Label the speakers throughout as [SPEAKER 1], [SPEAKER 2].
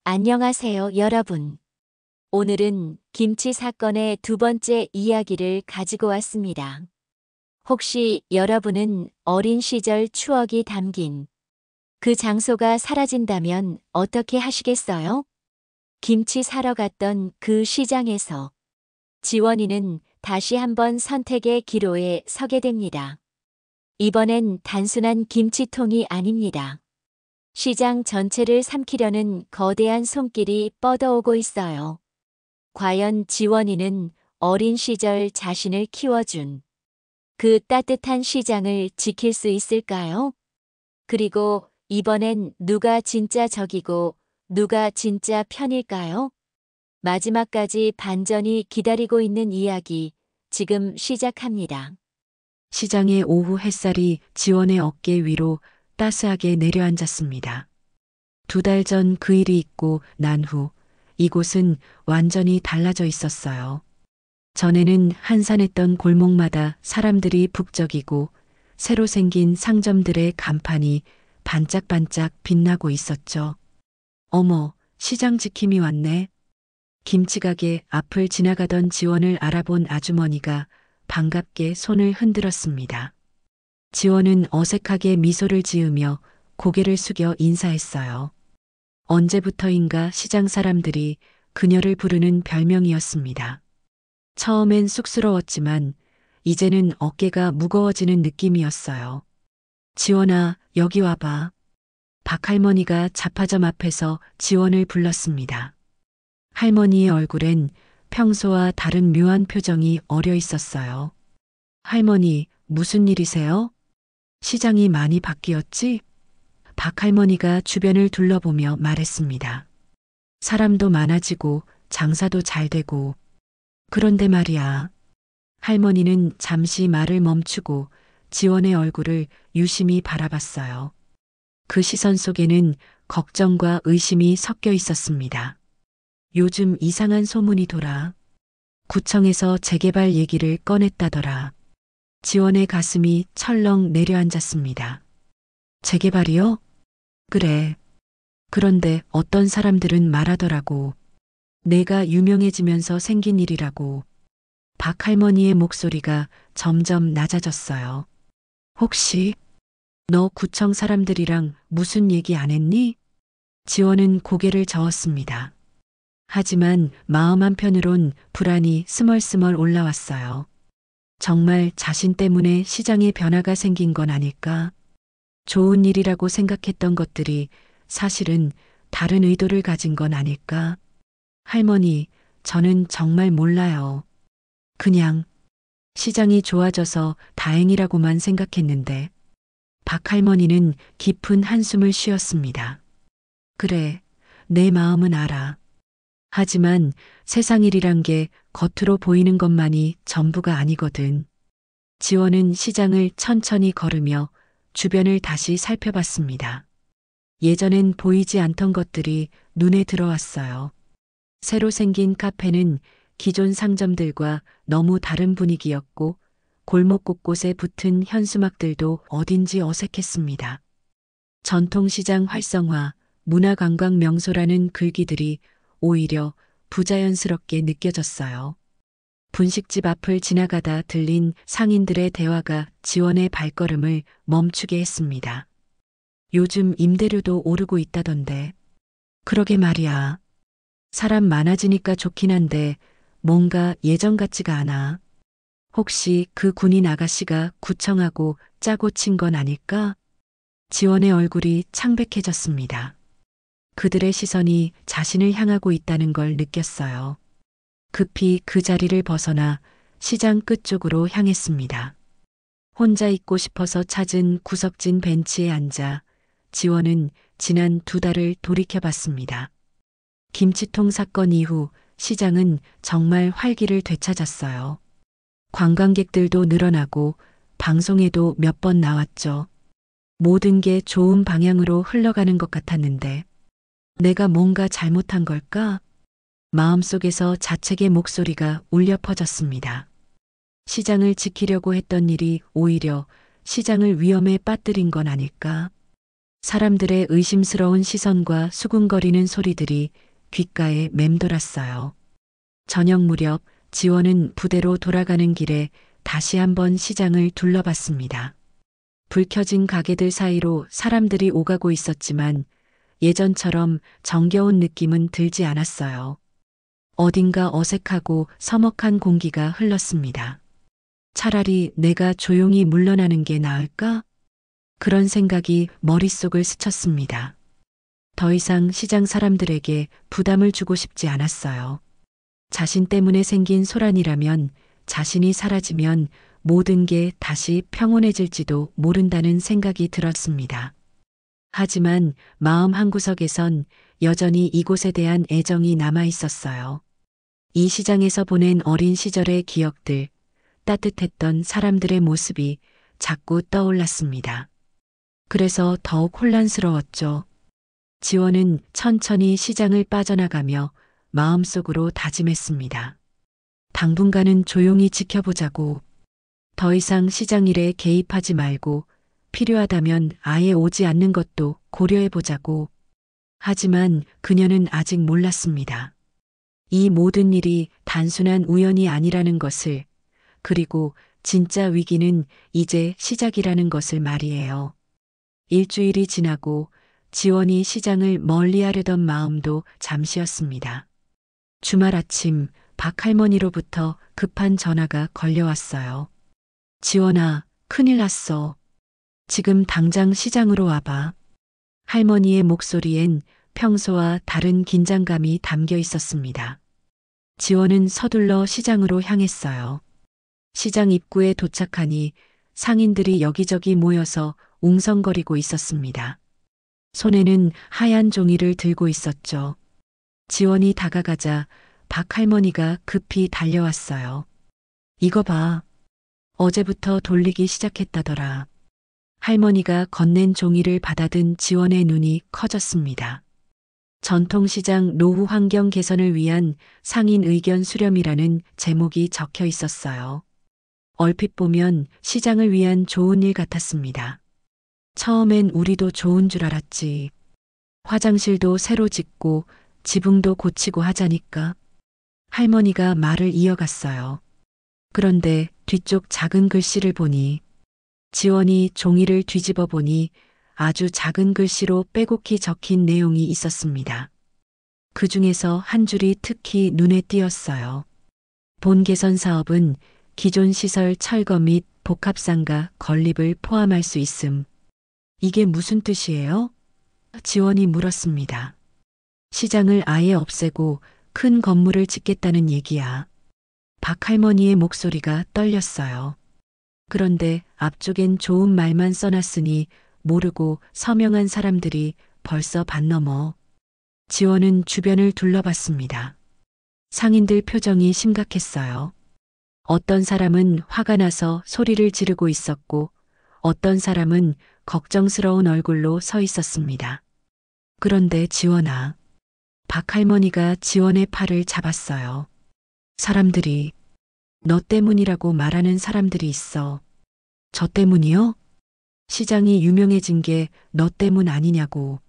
[SPEAKER 1] 안녕하세요, 여러분. 오늘은 김치 사건의 두 번째 이야기를 가지고 왔습니다. 혹시 여러분은 어린 시절 추억이 담긴 그 장소가 사라진다면 어떻게 하시겠어요? 김치 사러 갔던 그 시장에서 지원이는 다시 한번 선택의 기로에 서게 됩니다. 이번엔 단순한 김치통이 아닙니다. 시장 전체를 삼키려는 거대한 손길이 뻗어오고 있어요. 과연 지원이는 어린 시절 자신을 키워준 그 따뜻한 시장을 지킬 수 있을까요? 그리고 이번엔 누가 진짜 적이고 누가 진짜 편일까요? 마지막까지 반전이 기다리고 있는 이야기 지금 시작합니다.
[SPEAKER 2] 시장의 오후 햇살이 지원의 어깨 위로 따스하게 내려앉았습니다. 2달 전 그 일이 있고 난 후 이곳은 완전히 달라져 있었어요. 전에는 한산했던 골목마다 사람들이 북적이고 새로 생긴 상점들의 간판이 반짝반짝 빛나고 있었죠. 어머, 시장 지킴이 왔네. 김치가게 앞을 지나가던 지원을 알아본 아주머니가 반갑게 손을 흔들었습니다. 지원은 어색하게 미소를 지으며 고개를 숙여 인사했어요. 언제부터인가 시장 사람들이 그녀를 부르는 별명이었습니다. 처음엔 쑥스러웠지만 이제는 어깨가 무거워지는 느낌이었어요. 지원아, 여기 와봐. 박할머니가 잡화점 앞에서 지원을 불렀습니다. 할머니의 얼굴엔 평소와 다른 묘한 표정이 어려 있었어요. 할머니, 무슨 일이세요? 시장이 많이 바뀌었지? 박할머니가 주변을 둘러보며 말했습니다. 사람도 많아지고 장사도 잘 되고. 그런데 말이야. 할머니는 잠시 말을 멈추고 지원의 얼굴을 유심히 바라봤어요. 그 시선 속에는 걱정과 의심이 섞여 있었습니다. 요즘 이상한 소문이 돌아. 구청에서 재개발 얘기를 꺼냈다더라. 지원의 가슴이 철렁 내려앉았습니다. 재개발이요? 그래. 그런데 어떤 사람들은 말하더라고. 내가 유명해지면서 생긴 일이라고. 박할머니의 목소리가 점점 낮아졌어요. 혹시 너 구청 사람들이랑 무슨 얘기 안 했니? 지원은 고개를 저었습니다. 하지만 마음 한편으론 불안이 스멀스멀 올라왔어요. 정말 자신 때문에 시장에 변화가 생긴 건 아닐까? 좋은 일이라고 생각했던 것들이 사실은 다른 의도를 가진 건 아닐까? 할머니, 저는 정말 몰라요. 그냥 시장이 좋아져서 다행이라고만 생각했는데. 박할머니는 깊은 한숨을 쉬었습니다. 그래, 내 마음은 알아. 하지만 세상 일이란 게 겉으로 보이는 것만이 전부가 아니거든. 지원은 시장을 천천히 걸으며 주변을 다시 살펴봤습니다. 예전엔 보이지 않던 것들이 눈에 들어왔어요. 새로 생긴 카페는 기존 상점들과 너무 다른 분위기였고 골목 곳곳에 붙은 현수막들도 어딘지 어색했습니다. 전통시장 활성화, 문화관광 명소라는 글귀들이 오히려 부자연스럽게 느껴졌어요. 분식집 앞을 지나가다 들린 상인들의 대화가 지원의 발걸음을 멈추게 했습니다. 요즘 임대료도 오르고 있다던데. 그러게 말이야. 사람 많아지니까 좋긴 한데 뭔가 예전 같지가 않아. 혹시 그 군인 아가씨가 구청하고 짜고 친 건 아닐까? 지원의 얼굴이 창백해졌습니다. 그들의 시선이 자신을 향하고 있다는 걸 느꼈어요. 급히 그 자리를 벗어나 시장 끝쪽으로 향했습니다. 혼자 있고 싶어서 찾은 구석진 벤치에 앉아 지원은 지난 2달을 돌이켜봤습니다. 김치통 사건 이후 시장은 정말 활기를 되찾았어요. 관광객들도 늘어나고 방송에도 몇 번 나왔죠. 모든 게 좋은 방향으로 흘러가는 것 같았는데 내가 뭔가 잘못한 걸까? 마음속에서 자책의 목소리가 울려 퍼졌습니다. 시장을 지키려고 했던 일이 오히려 시장을 위험에 빠뜨린 건 아닐까? 사람들의 의심스러운 시선과 수군거리는 소리들이 귓가에 맴돌았어요. 저녁 무렵 지원은 부대로 돌아가는 길에 다시 한번 시장을 둘러봤습니다. 불 켜진 가게들 사이로 사람들이 오가고 있었지만 예전처럼 정겨운 느낌은 들지 않았어요. 어딘가 어색하고 서먹한 공기가 흘렀습니다. 차라리 내가 조용히 물러나는 게 나을까? 그런 생각이 머릿속을 스쳤습니다. 더 이상 시장 사람들에게 부담을 주고 싶지 않았어요. 자신 때문에 생긴 소란이라면 자신이 사라지면 모든 게 다시 평온해질지도 모른다는 생각이 들었습니다. 하지만 마음 한구석에선 여전히 이곳에 대한 애정이 남아 있었어요. 이 시장에서 보낸 어린 시절의 기억들, 따뜻했던 사람들의 모습이 자꾸 떠올랐습니다. 그래서 더욱 혼란스러웠죠. 지원은 천천히 시장을 빠져나가며 마음속으로 다짐했습니다. 당분간은 조용히 지켜보자고. 더 이상 시장 일에 개입하지 말고 필요하다면 아예 오지 않는 것도 고려해보자고. 하지만 그녀는 아직 몰랐습니다. 이 모든 일이 단순한 우연이 아니라는 것을, 그리고 진짜 위기는 이제 시작이라는 것을 말이에요. 일주일이 지나고 지원이 시장을 멀리하려던 마음도 잠시였습니다. 주말 아침 박 할머니로부터 급한 전화가 걸려왔어요. 지원아, 큰일 났어. 지금 당장 시장으로 와봐. 할머니의 목소리엔 평소와 다른 긴장감이 담겨 있었습니다. 지원은 서둘러 시장으로 향했어요. 시장 입구에 도착하니 상인들이 여기저기 모여서 웅성거리고 있었습니다. 손에는 하얀 종이를 들고 있었죠. 지원이 다가가자 박 할머니가 급히 달려왔어요. 이거 봐. 어제부터 돌리기 시작했다더라. 할머니가 건넨 종이를 받아든 지원의 눈이 커졌습니다. 전통시장 노후 환경 개선을 위한 상인 의견 수렴이라는 제목이 적혀 있었어요. 얼핏 보면 시장을 위한 좋은 일 같았습니다. 처음엔 우리도 좋은 줄 알았지. 화장실도 새로 짓고 지붕도 고치고 하자니까. 할머니가 말을 이어갔어요. 그런데 뒤쪽 작은 글씨를 보니, 지원이 종이를 뒤집어 보니 아주 작은 글씨로 빼곡히 적힌 내용이 있었습니다. 그 중에서 한 줄이 특히 눈에 띄었어요. 본 개선 사업은 기존 시설 철거 및 복합상가 건립을 포함할 수 있음. 이게 무슨 뜻이에요? 지원이 물었습니다. 시장을 아예 없애고 큰 건물을 짓겠다는 얘기야. 박 할머니의 목소리가 떨렸어요. 그런데 앞쪽엔 좋은 말만 써놨으니 모르고 서명한 사람들이 벌써 반 넘어. 지원은 주변을 둘러봤습니다. 상인들 표정이 심각했어요. 어떤 사람은 화가 나서 소리를 지르고 있었고 어떤 사람은 걱정스러운 얼굴로 서 있었습니다. 그런데 지원아, 박 할머니가 지원의 팔을 잡았어요. 사람들이 너 때문이라고 말하는 사람들이 있어. 저 때문이요? 시장이 유명해진 게 너 때문 아니냐고.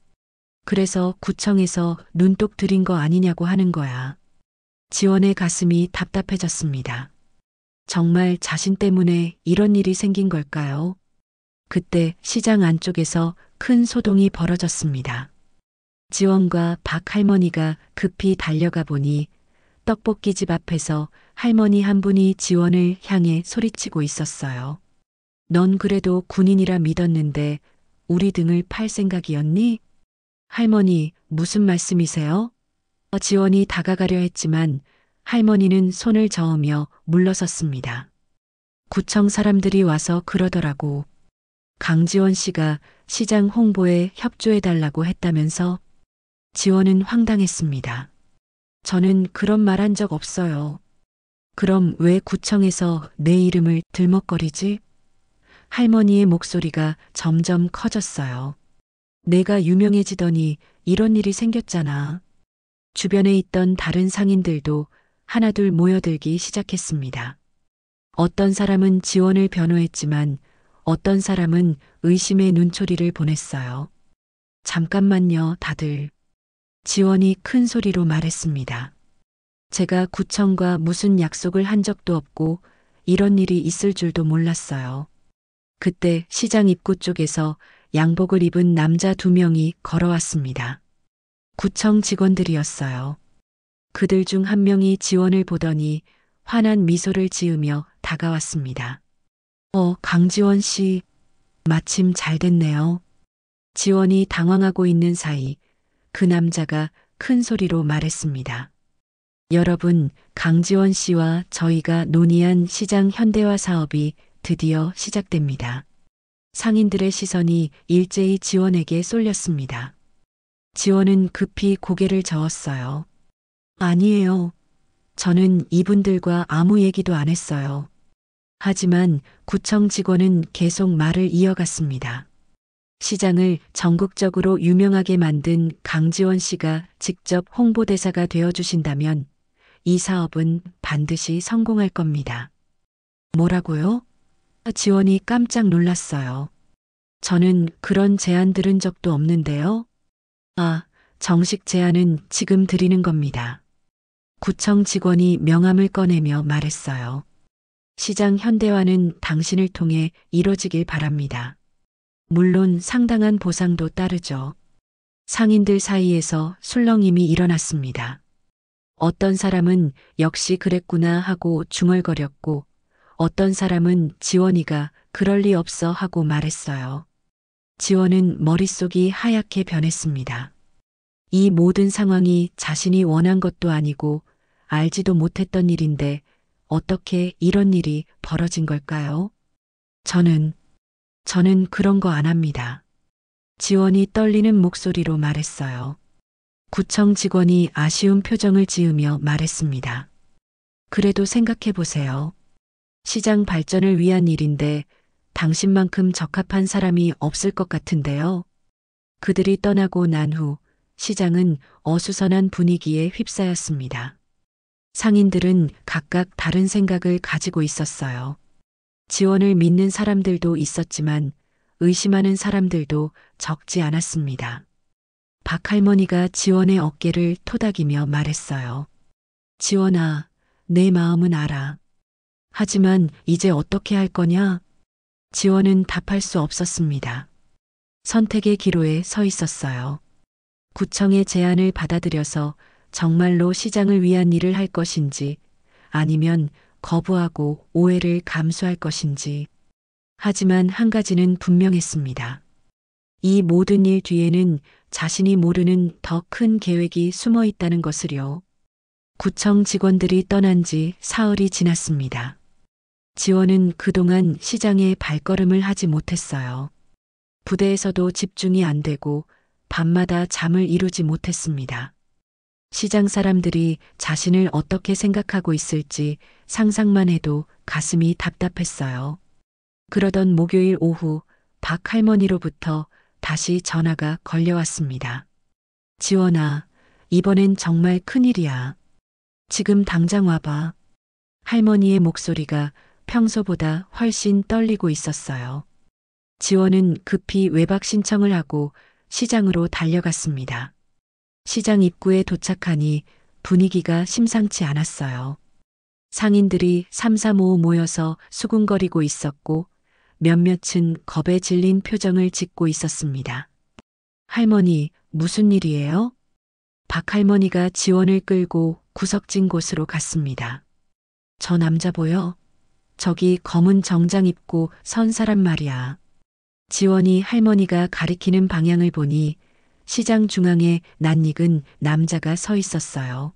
[SPEAKER 2] 그래서 구청에서 눈독 들인 거 아니냐고 하는 거야. 지원의 가슴이 답답해졌습니다. 정말 자신 때문에 이런 일이 생긴 걸까요? 그때 시장 안쪽에서 큰 소동이 벌어졌습니다. 지원과 박 할머니가 급히 달려가 보니 떡볶이집 앞에서 할머니 한 분이 지원을 향해 소리치고 있었어요. 넌 그래도 군인이라 믿었는데 우리 등을 팔 생각이었니? 할머니, 무슨 말씀이세요? 지원이 다가가려 했지만 할머니는 손을 저으며 물러섰습니다. 구청 사람들이 와서 그러더라고. 강지원 씨가 시장 홍보에 협조해달라고 했다면서? 지원은 황당했습니다. 저는 그런 말 한 적 없어요. 그럼 왜 구청에서 내 이름을 들먹거리지? 할머니의 목소리가 점점 커졌어요. 내가 유명해지더니 이런 일이 생겼잖아. 주변에 있던 다른 상인들도 하나둘 모여들기 시작했습니다. 어떤 사람은 지원을 변호했지만 어떤 사람은 의심의 눈초리를 보냈어요. 잠깐만요, 다들. 지원이 큰 소리로 말했습니다. 제가 구청과 무슨 약속을 한 적도 없고 이런 일이 있을 줄도 몰랐어요. 그때 시장 입구 쪽에서 양복을 입은 남자 2명이 걸어왔습니다. 구청 직원들이었어요. 그들 중 한 명이 지원을 보더니 환한 미소를 지으며 다가왔습니다. 강지원 씨, 마침 잘 됐네요. 지원이 당황하고 있는 사이 그 남자가 큰 소리로 말했습니다. 여러분, 강지원 씨와 저희가 논의한 시장 현대화 사업이 드디어 시작됩니다. 상인들의 시선이 일제히 지원에게 쏠렸습니다. 지원은 급히 고개를 저었어요. 아니에요. 저는 이분들과 아무 얘기도 안 했어요. 하지만 구청 직원은 계속 말을 이어갔습니다. 시장을 전국적으로 유명하게 만든 강지원 씨가 직접 홍보대사가 되어주신다면 이 사업은 반드시 성공할 겁니다. 뭐라고요? 지원이 깜짝 놀랐어요. 저는 그런 제안 들은 적도 없는데요. 정식 제안은 지금 드리는 겁니다. 구청 직원이 명함을 꺼내며 말했어요. 시장 현대화는 당신을 통해 이뤄지길 바랍니다. 물론 상당한 보상도 따르죠. 상인들 사이에서 술렁임이 일어났습니다. 어떤 사람은 역시 그랬구나 하고 중얼거렸고 어떤 사람은 지원이가 그럴 리 없어 하고 말했어요. 지원은 머릿속이 하얗게 변했습니다. 이 모든 상황이 자신이 원한 것도 아니고 알지도 못했던 일인데 어떻게 이런 일이 벌어진 걸까요? 저는 그런 거 안 합니다. 지원이 떨리는 목소리로 말했어요. 구청 직원이 아쉬운 표정을 지으며 말했습니다. 그래도 생각해 보세요. 시장 발전을 위한 일인데 당신만큼 적합한 사람이 없을 것 같은데요. 그들이 떠나고 난 후 시장은 어수선한 분위기에 휩싸였습니다. 상인들은 각각 다른 생각을 가지고 있었어요. 지원을 믿는 사람들도 있었지만 의심하는 사람들도 적지 않았습니다. 박 할머니가 지원의 어깨를 토닥이며 말했어요. 지원아, 내 마음은 알아. 하지만 이제 어떻게 할 거냐? 지원은 답할 수 없었습니다. 선택의 기로에 서 있었어요. 구청의 제안을 받아들여서 정말로 시장을 위한 일을 할 것인지 아니면 거부하고 오해를 감수할 것인지. 하지만 한 가지는 분명했습니다. 이 모든 일 뒤에는 자신이 모르는 더 큰 계획이 숨어 있다는 것을요. 구청 직원들이 떠난 지 사흘이 지났습니다. 지원은 그동안 시장에 발걸음을 하지 못했어요. 부대에서도 집중이 안 되고 밤마다 잠을 이루지 못했습니다. 시장 사람들이 자신을 어떻게 생각하고 있을지 상상만 해도 가슴이 답답했어요. 그러던 목요일 오후 박 할머니로부터 다시 전화가 걸려왔습니다. 지원아, 이번엔 정말 큰일이야. 지금 당장 와봐. 할머니의 목소리가 평소보다 훨씬 떨리고 있었어요. 지원은 급히 외박 신청을 하고 시장으로 달려갔습니다. 시장 입구에 도착하니 분위기가 심상치 않았어요. 상인들이 삼삼오오 모여서 수군거리고 있었고 몇몇은 겁에 질린 표정을 짓고 있었습니다. 할머니, 무슨 일이에요? 박 할머니가 지원을 끌고 구석진 곳으로 갔습니다. 저 남자 보여? 저기 검은 정장 입고 선 사람 말이야. 지원이 할머니가 가리키는 방향을 보니 시장 중앙에 낯익은 남자가 서 있었어요.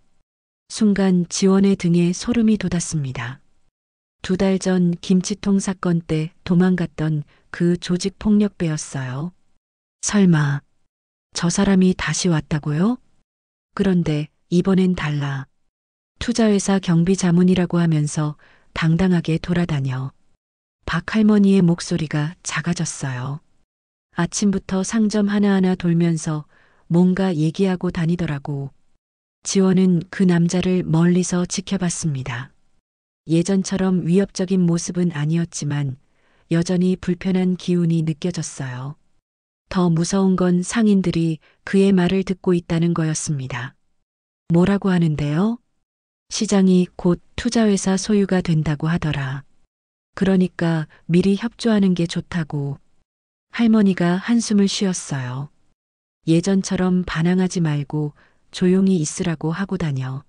[SPEAKER 2] 순간 지원의 등에 소름이 돋았습니다. 2달 전 김치통 사건 때 도망갔던 그 조직 폭력배였어요. 설마 저 사람이 다시 왔다고요? 그런데 이번엔 달라. 투자회사 경비 자문이라고 하면서 당당하게 돌아다녀. 박 할머니의 목소리가 작아졌어요. 아침부터 상점 하나하나 돌면서 뭔가 얘기하고 다니더라고. 지원은 그 남자를 멀리서 지켜봤습니다. 예전처럼 위협적인 모습은 아니었지만 여전히 불편한 기운이 느껴졌어요. 더 무서운 건 상인들이 그의 말을 듣고 있다는 거였습니다. 뭐라고 하는데요? 시장이 곧 투자회사 소유가 된다고 하더라. 그러니까 미리 협조하는 게 좋다고. 할머니가 한숨을 쉬었어요. 예전처럼 반항하지 말고 조용히 있으라고 하고 다녀.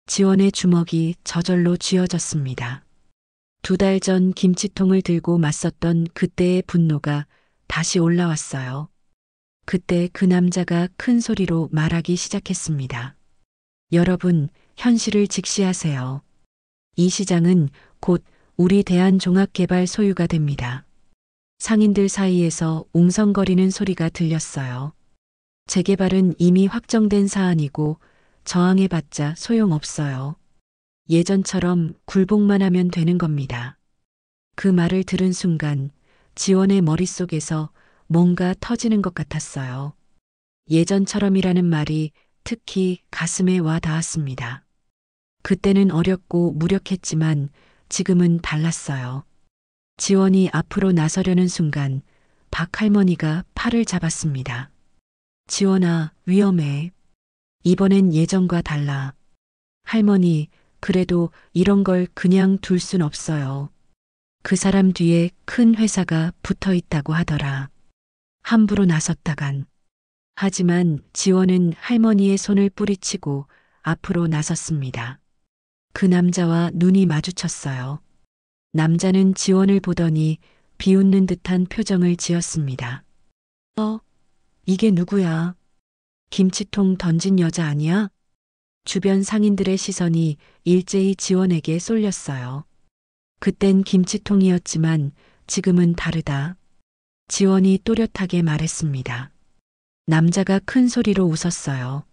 [SPEAKER 2] 지원의 주먹이 저절로 쥐어졌습니다. 2달 전 김치통을 들고 맞섰던 그때의 분노가 다시 올라왔어요. 그때 그 남자가 큰 소리로 말하기 시작했습니다. 여러분, 현실을 직시하세요. 이 시장은 곧 우리 대한종합개발 소유가 됩니다. 상인들 사이에서 웅성거리는 소리가 들렸어요. 재개발은 이미 확정된 사안이고 저항해봤자 소용없어요. 예전처럼 굴복만 하면 되는 겁니다. 그 말을 들은 순간 지원의 머릿속에서 뭔가 터지는 것 같았어요. 예전처럼이라는 말이 특히 가슴에 와 닿았습니다. 그때는 어렵고 무력했지만 지금은 달랐어요. 지원이 앞으로 나서려는 순간 박 할머니가 팔을 잡았습니다. 지원아, 위험해. 이번엔 예전과 달라. 할머니, 그래도 이런 걸 그냥 둘 순 없어요. 그 사람 뒤에 큰 회사가 붙어 있다고 하더라. 함부로 나섰다간. 하지만 지원은 할머니의 손을 뿌리치고 앞으로 나섰습니다. 그 남자와 눈이 마주쳤어요. 남자는 지원을 보더니 비웃는 듯한 표정을 지었습니다. 이게 누구야? 김치통 던진 여자 아니야? 주변 상인들의 시선이 일제히 지원에게 쏠렸어요. 그땐 김치통이었지만 지금은 다르다. 지원이 또렷하게 말했습니다. 남자가 큰 소리로 웃었어요.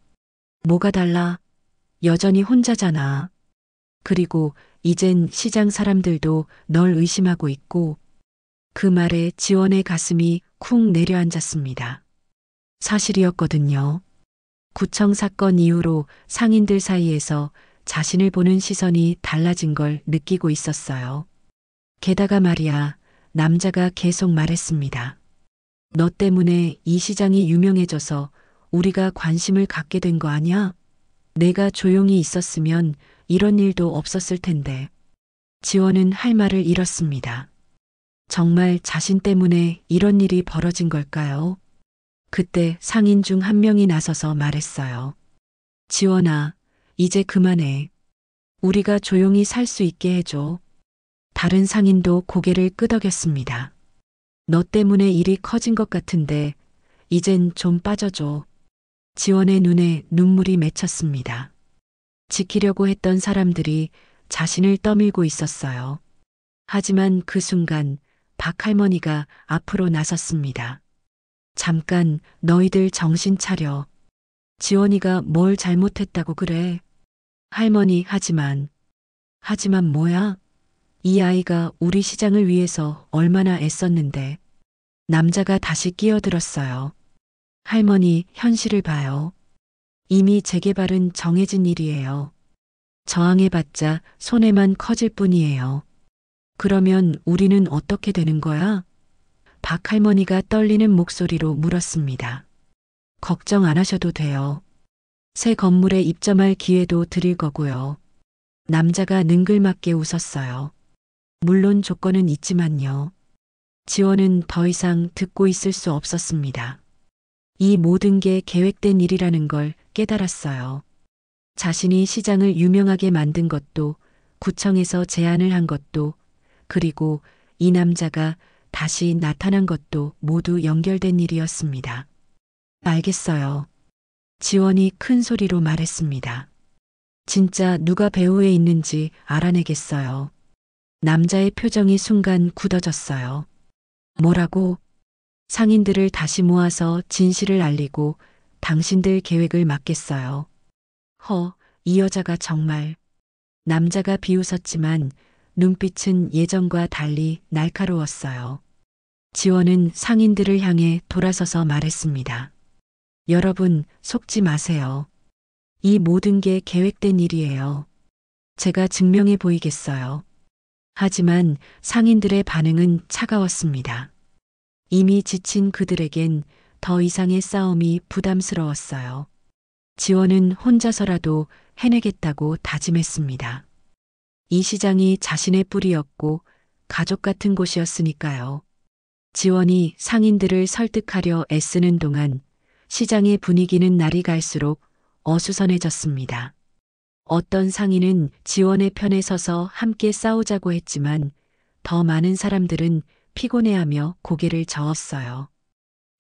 [SPEAKER 2] 뭐가 달라? 여전히 혼자잖아. 그리고 이젠 시장 사람들도 널 의심하고 있고. 그 말에 지원의 가슴이 쿵 내려앉았습니다. 사실이었거든요. 구청 사건 이후로 상인들 사이에서 자신을 보는 시선이 달라진 걸 느끼고 있었어요. 게다가 말이야, 남자가 계속 말했습니다. 너 때문에 이 시장이 유명해져서 우리가 관심을 갖게 된 거 아니야? 내가 조용히 있었으면 이런 일도 없었을 텐데. 지원은 할 말을 잃었습니다. 정말 자신 때문에 이런 일이 벌어진 걸까요? 그때 상인 중 한 명이 나서서 말했어요. 지원아, 이제 그만해. 우리가 조용히 살 수 있게 해줘. 다른 상인도 고개를 끄덕였습니다. 너 때문에 일이 커진 것 같은데 이젠 좀 빠져줘. 지원의 눈에 눈물이 맺혔습니다. 지키려고 했던 사람들이 자신을 떠밀고 있었어요. 하지만 그 순간 박 할머니가 앞으로 나섰습니다. 잠깐 너희들 정신 차려. 지원이가 뭘 잘못했다고 그래. 할머니, 하지만 뭐야? 이 아이가 우리 시장을 위해서 얼마나 애썼는데. 남자가 다시 끼어들었어요. 할머니, 현실을 봐요. 이미 재개발은 정해진 일이에요. 저항해봤자 손해만 커질 뿐이에요. 그러면 우리는 어떻게 되는 거야? 박 할머니가 떨리는 목소리로 물었습니다. 걱정 안 하셔도 돼요. 새 건물에 입점할 기회도 드릴 거고요. 남자가 능글맞게 웃었어요. 물론 조건은 있지만요. 지원은 더 이상 듣고 있을 수 없었습니다. 이 모든 게 계획된 일이라는 걸 깨달았어요. 자신이 시장을 유명하게 만든 것도, 구청에서 제안을 한 것도, 그리고 이 남자가 다시 나타난 것도 모두 연결된 일이었습니다. 알겠어요. 지원이 큰 소리로 말했습니다. 진짜 누가 배후에 있는지 알아내겠어요. 남자의 표정이 순간 굳어졌어요. 뭐라고? 상인들을 다시 모아서 진실을 알리고 당신들 계획을 막겠어요. 이 여자가 정말. 남자가 비웃었지만 눈빛은 예전과 달리 날카로웠어요. 지원은 상인들을 향해 돌아서서 말했습니다. 여러분, 속지 마세요. 이 모든 게 계획된 일이에요. 제가 증명해 보이겠어요. 하지만 상인들의 반응은 차가웠습니다. 이미 지친 그들에겐 더 이상의 싸움이 부담스러웠어요. 지원은 혼자서라도 해내겠다고 다짐했습니다. 이 시장이 자신의 뿌리였고 가족 같은 곳이었으니까요. 지원이 상인들을 설득하려 애쓰는 동안 시장의 분위기는 날이 갈수록 어수선해졌습니다. 어떤 상인은 지원의 편에 서서 함께 싸우자고 했지만 더 많은 사람들은 피곤해하며 고개를 저었어요.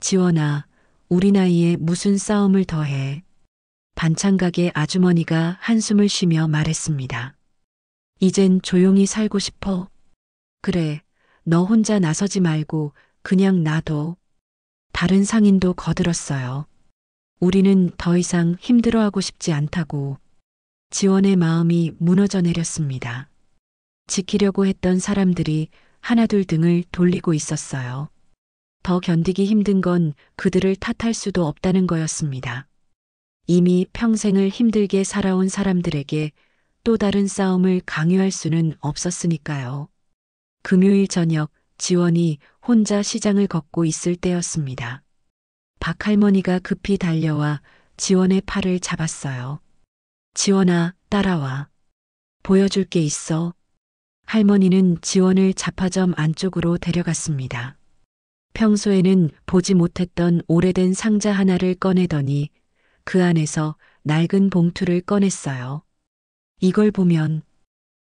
[SPEAKER 2] 지원아, 우리 나이에 무슨 싸움을 더해. 반찬가게 아주머니가 한숨을 쉬며 말했습니다. 이젠 조용히 살고 싶어. 그래, 너 혼자 나서지 말고 그냥 놔둬. 다른 상인도 거들었어요. 우리는 더 이상 힘들어하고 싶지 않다고. 지원의 마음이 무너져 내렸습니다. 지키려고 했던 사람들이 하나둘 등을 돌리고 있었어요. 더 견디기 힘든 건 그들을 탓할 수도 없다는 거였습니다. 이미 평생을 힘들게 살아온 사람들에게 또 다른 싸움을 강요할 수는 없었으니까요. 금요일 저녁 지원이 혼자 시장을 걷고 있을 때였습니다. 박할머니가 급히 달려와 지원의 팔을 잡았어요. 지원아, 따라와. 보여줄 게 있어. 할머니는 지원을 잡화점 안쪽으로 데려갔습니다. 평소에는 보지 못했던 오래된 상자 하나를 꺼내더니 그 안에서 낡은 봉투를 꺼냈어요. 이걸 보면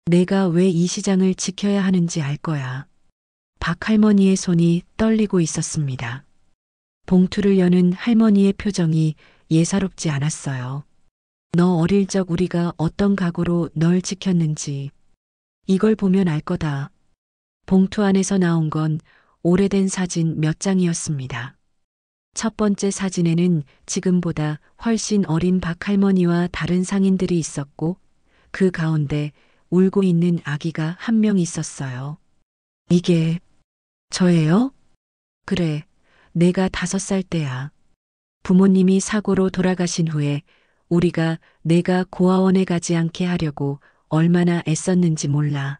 [SPEAKER 2] 내가 왜 이 시장을 지켜야 하는지 알 거야. 박할머니의 손이 떨리고 있었습니다. 봉투를 여는 할머니의 표정이 예사롭지 않았어요. 너 어릴 적 우리가 어떤 각오로 널 지켰는지 이걸 보면 알 거다. 봉투 안에서 나온 건 오래된 사진 몇 장이었습니다. 첫 번째 사진에는 지금보다 훨씬 어린 박할머니와 다른 상인들이 있었고 그 가운데 울고 있는 아기가 한 명 있었어요. 이게 저예요? 그래, 내가 5살 때야. 부모님이 사고로 돌아가신 후에 우리가 내가 고아원에 가지 않게 하려고 얼마나 애썼는지 몰라.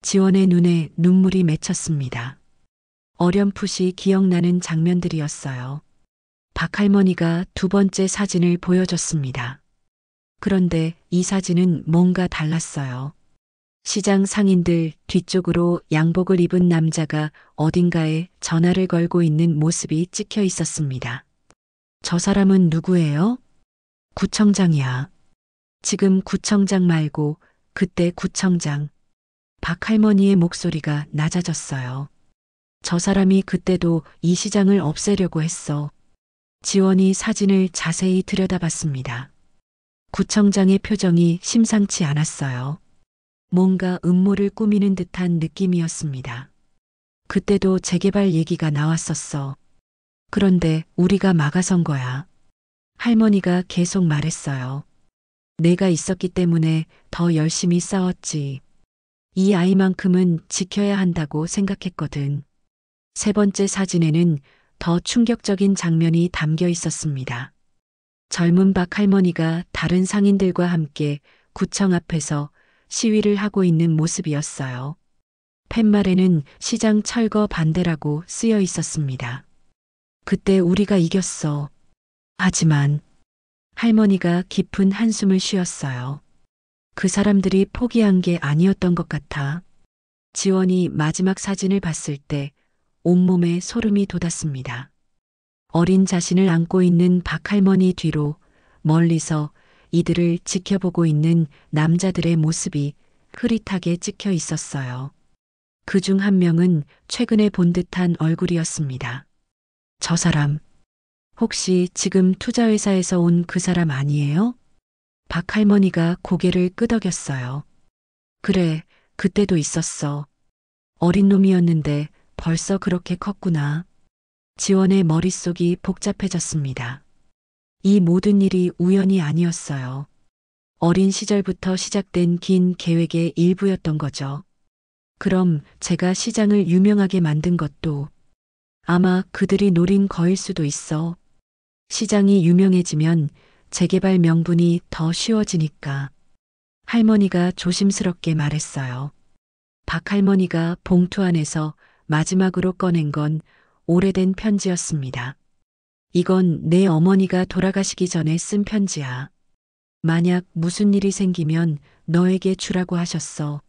[SPEAKER 2] 지원의 눈에 눈물이 맺혔습니다. 어렴풋이 기억나는 장면들이었어요. 박할머니가 두 번째 사진을 보여줬습니다. 그런데 이 사진은 뭔가 달랐어요. 시장 상인들 뒤쪽으로 양복을 입은 남자가 어딘가에 전화를 걸고 있는 모습이 찍혀 있었습니다. 저 사람은 누구예요? 구청장이야. 지금 구청장 말고 그때 구청장. 박할머니의 목소리가 낮아졌어요. 저 사람이 그때도 이 시장을 없애려고 했어. 지원이 사진을 자세히 들여다봤습니다. 구청장의 표정이 심상치 않았어요. 뭔가 음모를 꾸미는 듯한 느낌이었습니다. 그때도 재개발 얘기가 나왔었어. 그런데 우리가 막아선 거야. 할머니가 계속 말했어요. 내가 있었기 때문에 더 열심히 싸웠지. 이 아이만큼은 지켜야 한다고 생각했거든. 세 번째 사진에는 더 충격적인 장면이 담겨 있었습니다. 젊은 박할머니가 다른 상인들과 함께 구청 앞에서 시위를 하고 있는 모습이었어요. 팻말에는 시장 철거 반대라고 쓰여 있었습니다. 그때 우리가 이겼어. 하지만 할머니가 깊은 한숨을 쉬었어요. 그 사람들이 포기한 게 아니었던 것 같아. 지원이 마지막 사진을 봤을 때 온몸에 소름이 돋았습니다. 어린 자신을 안고 있는 박할머니 뒤로 멀리서 이들을 지켜보고 있는 남자들의 모습이 흐릿하게 찍혀 있었어요. 그 중 한 명은 최근에 본 듯한 얼굴이었습니다. 저 사람, 혹시 지금 투자회사에서 온 그 사람 아니에요? 박할머니가 고개를 끄덕였어요. 그래, 그때도 있었어. 어린 놈이었는데 벌써 그렇게 컸구나. 지원의 머릿속이 복잡해졌습니다. 이 모든 일이 우연이 아니었어요. 어린 시절부터 시작된 긴 계획의 일부였던 거죠. 그럼 제가 시장을 유명하게 만든 것도 아마 그들이 노린 거일 수도 있어. 시장이 유명해지면 재개발 명분이 더 쉬워지니까. 할머니가 조심스럽게 말했어요. 박할머니가 봉투 안에서 마지막으로 꺼낸 건 오래된 편지였습니다. 이건 내 어머니가 돌아가시기 전에 쓴 편지야. 만약 무슨 일이 생기면 너에게 주라고 하셨어.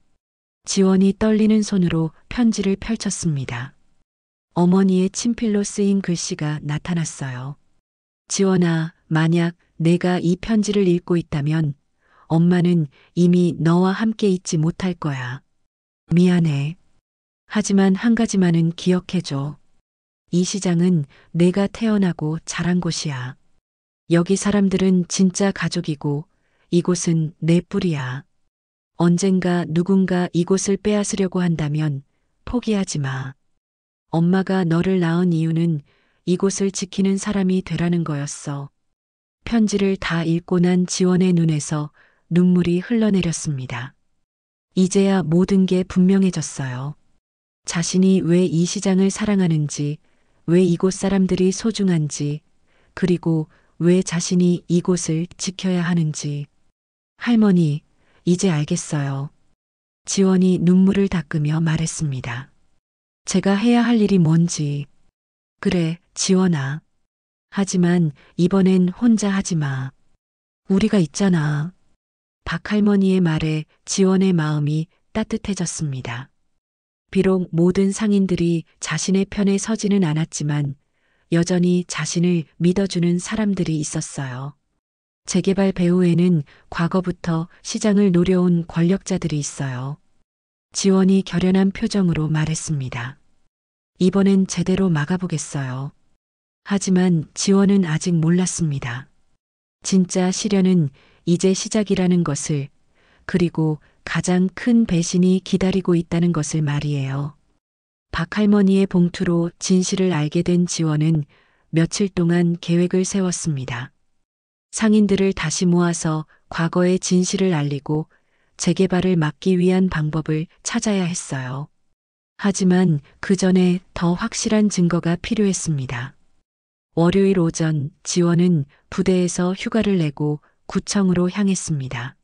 [SPEAKER 2] 지원이 떨리는 손으로 편지를 펼쳤습니다. 어머니의 친필로 쓰인 글씨가 나타났어요. 지원아, 만약 내가 이 편지를 읽고 있다면 엄마는 이미 너와 함께 있지 못할 거야. 미안해. 하지만 한 가지만은 기억해줘. 이 시장은 내가 태어나고 자란 곳이야. 여기 사람들은 진짜 가족이고 이곳은 내 뿌리야. 언젠가 누군가 이곳을 빼앗으려고 한다면 포기하지 마. 엄마가 너를 낳은 이유는 이곳을 지키는 사람이 되라는 거였어. 편지를 다 읽고 난 지원의 눈에서 눈물이 흘러내렸습니다. 이제야 모든 게 분명해졌어요. 자신이 왜 이 시장을 사랑하는지, 왜 이곳 사람들이 소중한지, 그리고 왜 자신이 이곳을 지켜야 하는지. 할머니, 이제 알겠어요. 지원이 눈물을 닦으며 말했습니다. 제가 해야 할 일이 뭔지. 그래, 지원아. 하지만 이번엔 혼자 하지 마. 우리가 있잖아. 박할머니의 말에 지원의 마음이 따뜻해졌습니다. 비록 모든 상인들이 자신의 편에 서지는 않았지만 여전히 자신을 믿어주는 사람들이 있었어요. 재개발 배후에는 과거부터 시장을 노려온 권력자들이 있어요. 지원이 결연한 표정으로 말했습니다. 이번엔 제대로 막아보겠어요. 하지만 지원은 아직 몰랐습니다. 진짜 시련은 이제 시작이라는 것을, 그리고 가장 큰 배신이 기다리고 있다는 것을 말이에요. 박할머니의 봉투로 진실을 알게 된 지원은 며칠 동안 계획을 세웠습니다. 상인들을 다시 모아서 과거의 진실을 알리고 재개발을 막기 위한 방법을 찾아야 했어요. 하지만 그 전에 더 확실한 증거가 필요했습니다. 월요일 오전 지원은 부대에서 휴가를 내고 구청으로 향했습니다.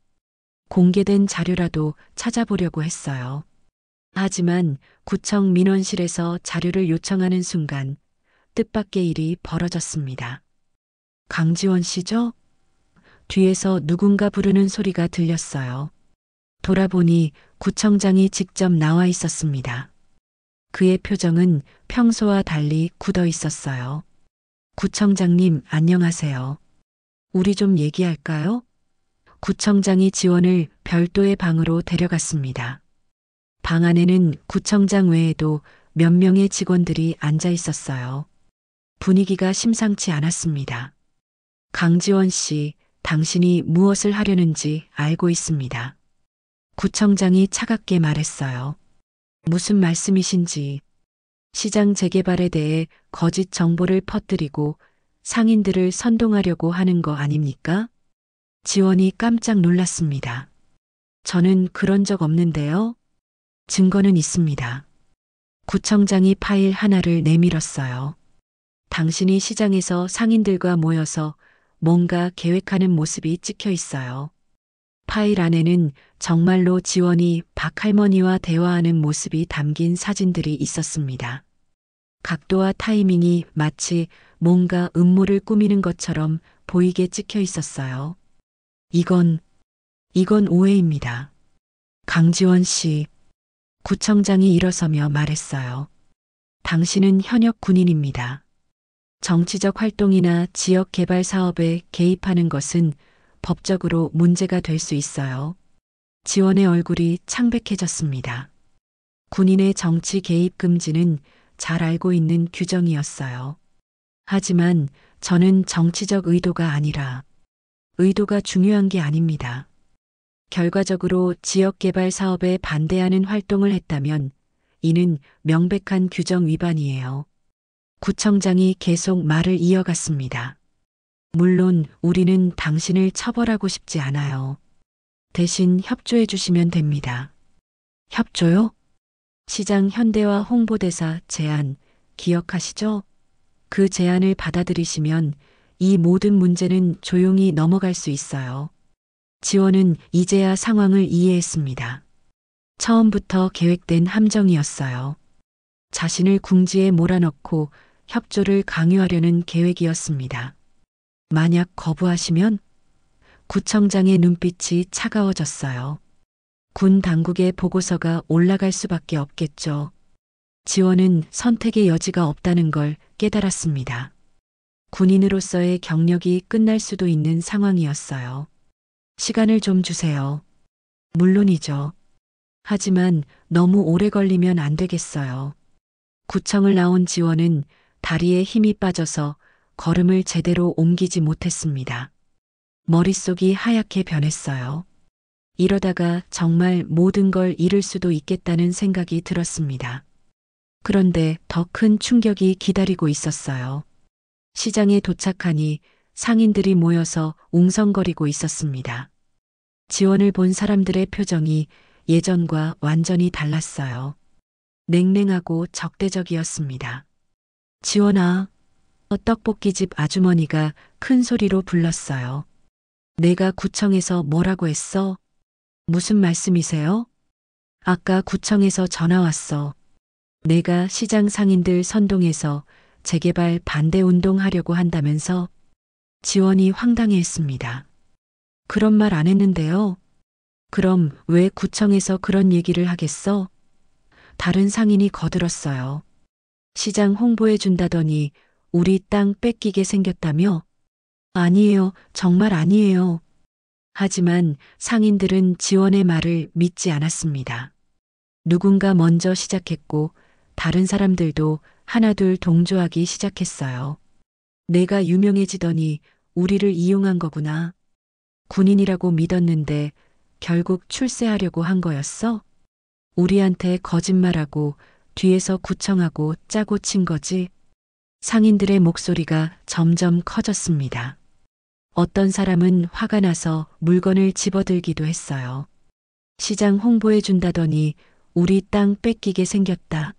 [SPEAKER 2] 공개된 자료라도 찾아보려고 했어요. 하지만 구청 민원실에서 자료를 요청하는 순간 뜻밖의 일이 벌어졌습니다. 강지원 씨죠? 뒤에서 누군가 부르는 소리가 들렸어요. 돌아보니 구청장이 직접 나와 있었습니다. 그의 표정은 평소와 달리 굳어 있었어요. 구청장님, 안녕하세요. 우리 좀 얘기할까요? 구청장이 지원을 별도의 방으로 데려갔습니다. 방 안에는 구청장 외에도 몇 명의 직원들이 앉아 있었어요. 분위기가 심상치 않았습니다. 강지원 씨, 당신이 무엇을 하려는지 알고 있습니다. 구청장이 차갑게 말했어요. 무슨 말씀이신지. 시장 재개발에 대해 거짓 정보를 퍼뜨리고 상인들을 선동하려고 하는 거 아닙니까? 지원이 깜짝 놀랐습니다. 저는 그런 적 없는데요. 증거는 있습니다. 구청장이 파일 하나를 내밀었어요. 당신이 시장에서 상인들과 모여서 뭔가 계획하는 모습이 찍혀 있어요. 파일 안에는 정말로 지원이 박할머니와 대화하는 모습이 담긴 사진들이 있었습니다. 각도와 타이밍이 마치 뭔가 음모를 꾸미는 것처럼 보이게 찍혀 있었어요. 이건 오해입니다. 강지원 씨, 구청장이 일어서며 말했어요. 당신은 현역 군인입니다. 정치적 활동이나 지역 개발 사업에 개입하는 것은 법적으로 문제가 될 수 있어요. 지원의 얼굴이 창백해졌습니다. 군인의 정치 개입 금지는 잘 알고 있는 규정이었어요. 하지만 저는 정치적 의도가 아니라 의도가 중요한 게 아닙니다. 결과적으로 지역 개발 사업에 반대하는 활동을 했다면 이는 명백한 규정 위반이에요. 구청장이 계속 말을 이어갔습니다. 물론 우리는 당신을 처벌하고 싶지 않아요. 대신 협조해 주시면 됩니다. 협조요? 시장 현대화 홍보대사 제안 기억하시죠? 그 제안을 받아들이시면 이 모든 문제는 조용히 넘어갈 수 있어요. 지원은 이제야 상황을 이해했습니다. 처음부터 계획된 함정이었어요. 자신을 궁지에 몰아넣고 협조를 강요하려는 계획이었습니다. 만약 거부하시면 구청장의 눈빛이 차가워졌어요. 군 당국의 보고서가 올라갈 수밖에 없겠죠. 지원은 선택의 여지가 없다는 걸 깨달았습니다. 군인으로서의 경력이 끝날 수도 있는 상황이었어요. 시간을 좀 주세요. 물론이죠. 하지만 너무 오래 걸리면 안 되겠어요. 구청을 나온 지원은 다리에 힘이 빠져서 걸음을 제대로 옮기지 못했습니다. 머릿속이 하얗게 변했어요. 이러다가 정말 모든 걸 잃을 수도 있겠다는 생각이 들었습니다. 그런데 더 큰 충격이 기다리고 있었어요. 시장에 도착하니 상인들이 모여서 웅성거리고 있었습니다. 지원을 본 사람들의 표정이 예전과 완전히 달랐어요. 냉랭하고 적대적이었습니다. 지원아, 떡볶이집 아주머니가 큰 소리로 불렀어요. 내가 구청에서 뭐라고 했어? 무슨 말씀이세요? 아까 구청에서 전화 왔어. 내가 시장 상인들 선동해서 재개발 반대 운동하려고 한다면서. 지원이 황당해했습니다. 그런 말 안 했는데요. 그럼 왜 구청에서 그런 얘기를 하겠어? 다른 상인이 거들었어요. 시장 홍보해 준다더니 우리 땅 뺏기게 생겼다며? 아니에요. 정말 아니에요. 하지만 상인들은 지원의 말을 믿지 않았습니다. 누군가 먼저 시작했고 다른 사람들도 하나둘 동조하기 시작했어요. 내가 유명해지더니 우리를 이용한 거구나. 군인이라고 믿었는데 결국 출세하려고 한 거였어? 우리한테 거짓말하고 뒤에서 구청하고 짜고 친 거지? 상인들의 목소리가 점점 커졌습니다. 어떤 사람은 화가 나서 물건을 집어들기도 했어요. 시장 홍보해 준다더니 우리 땅 뺏기게 생겼다.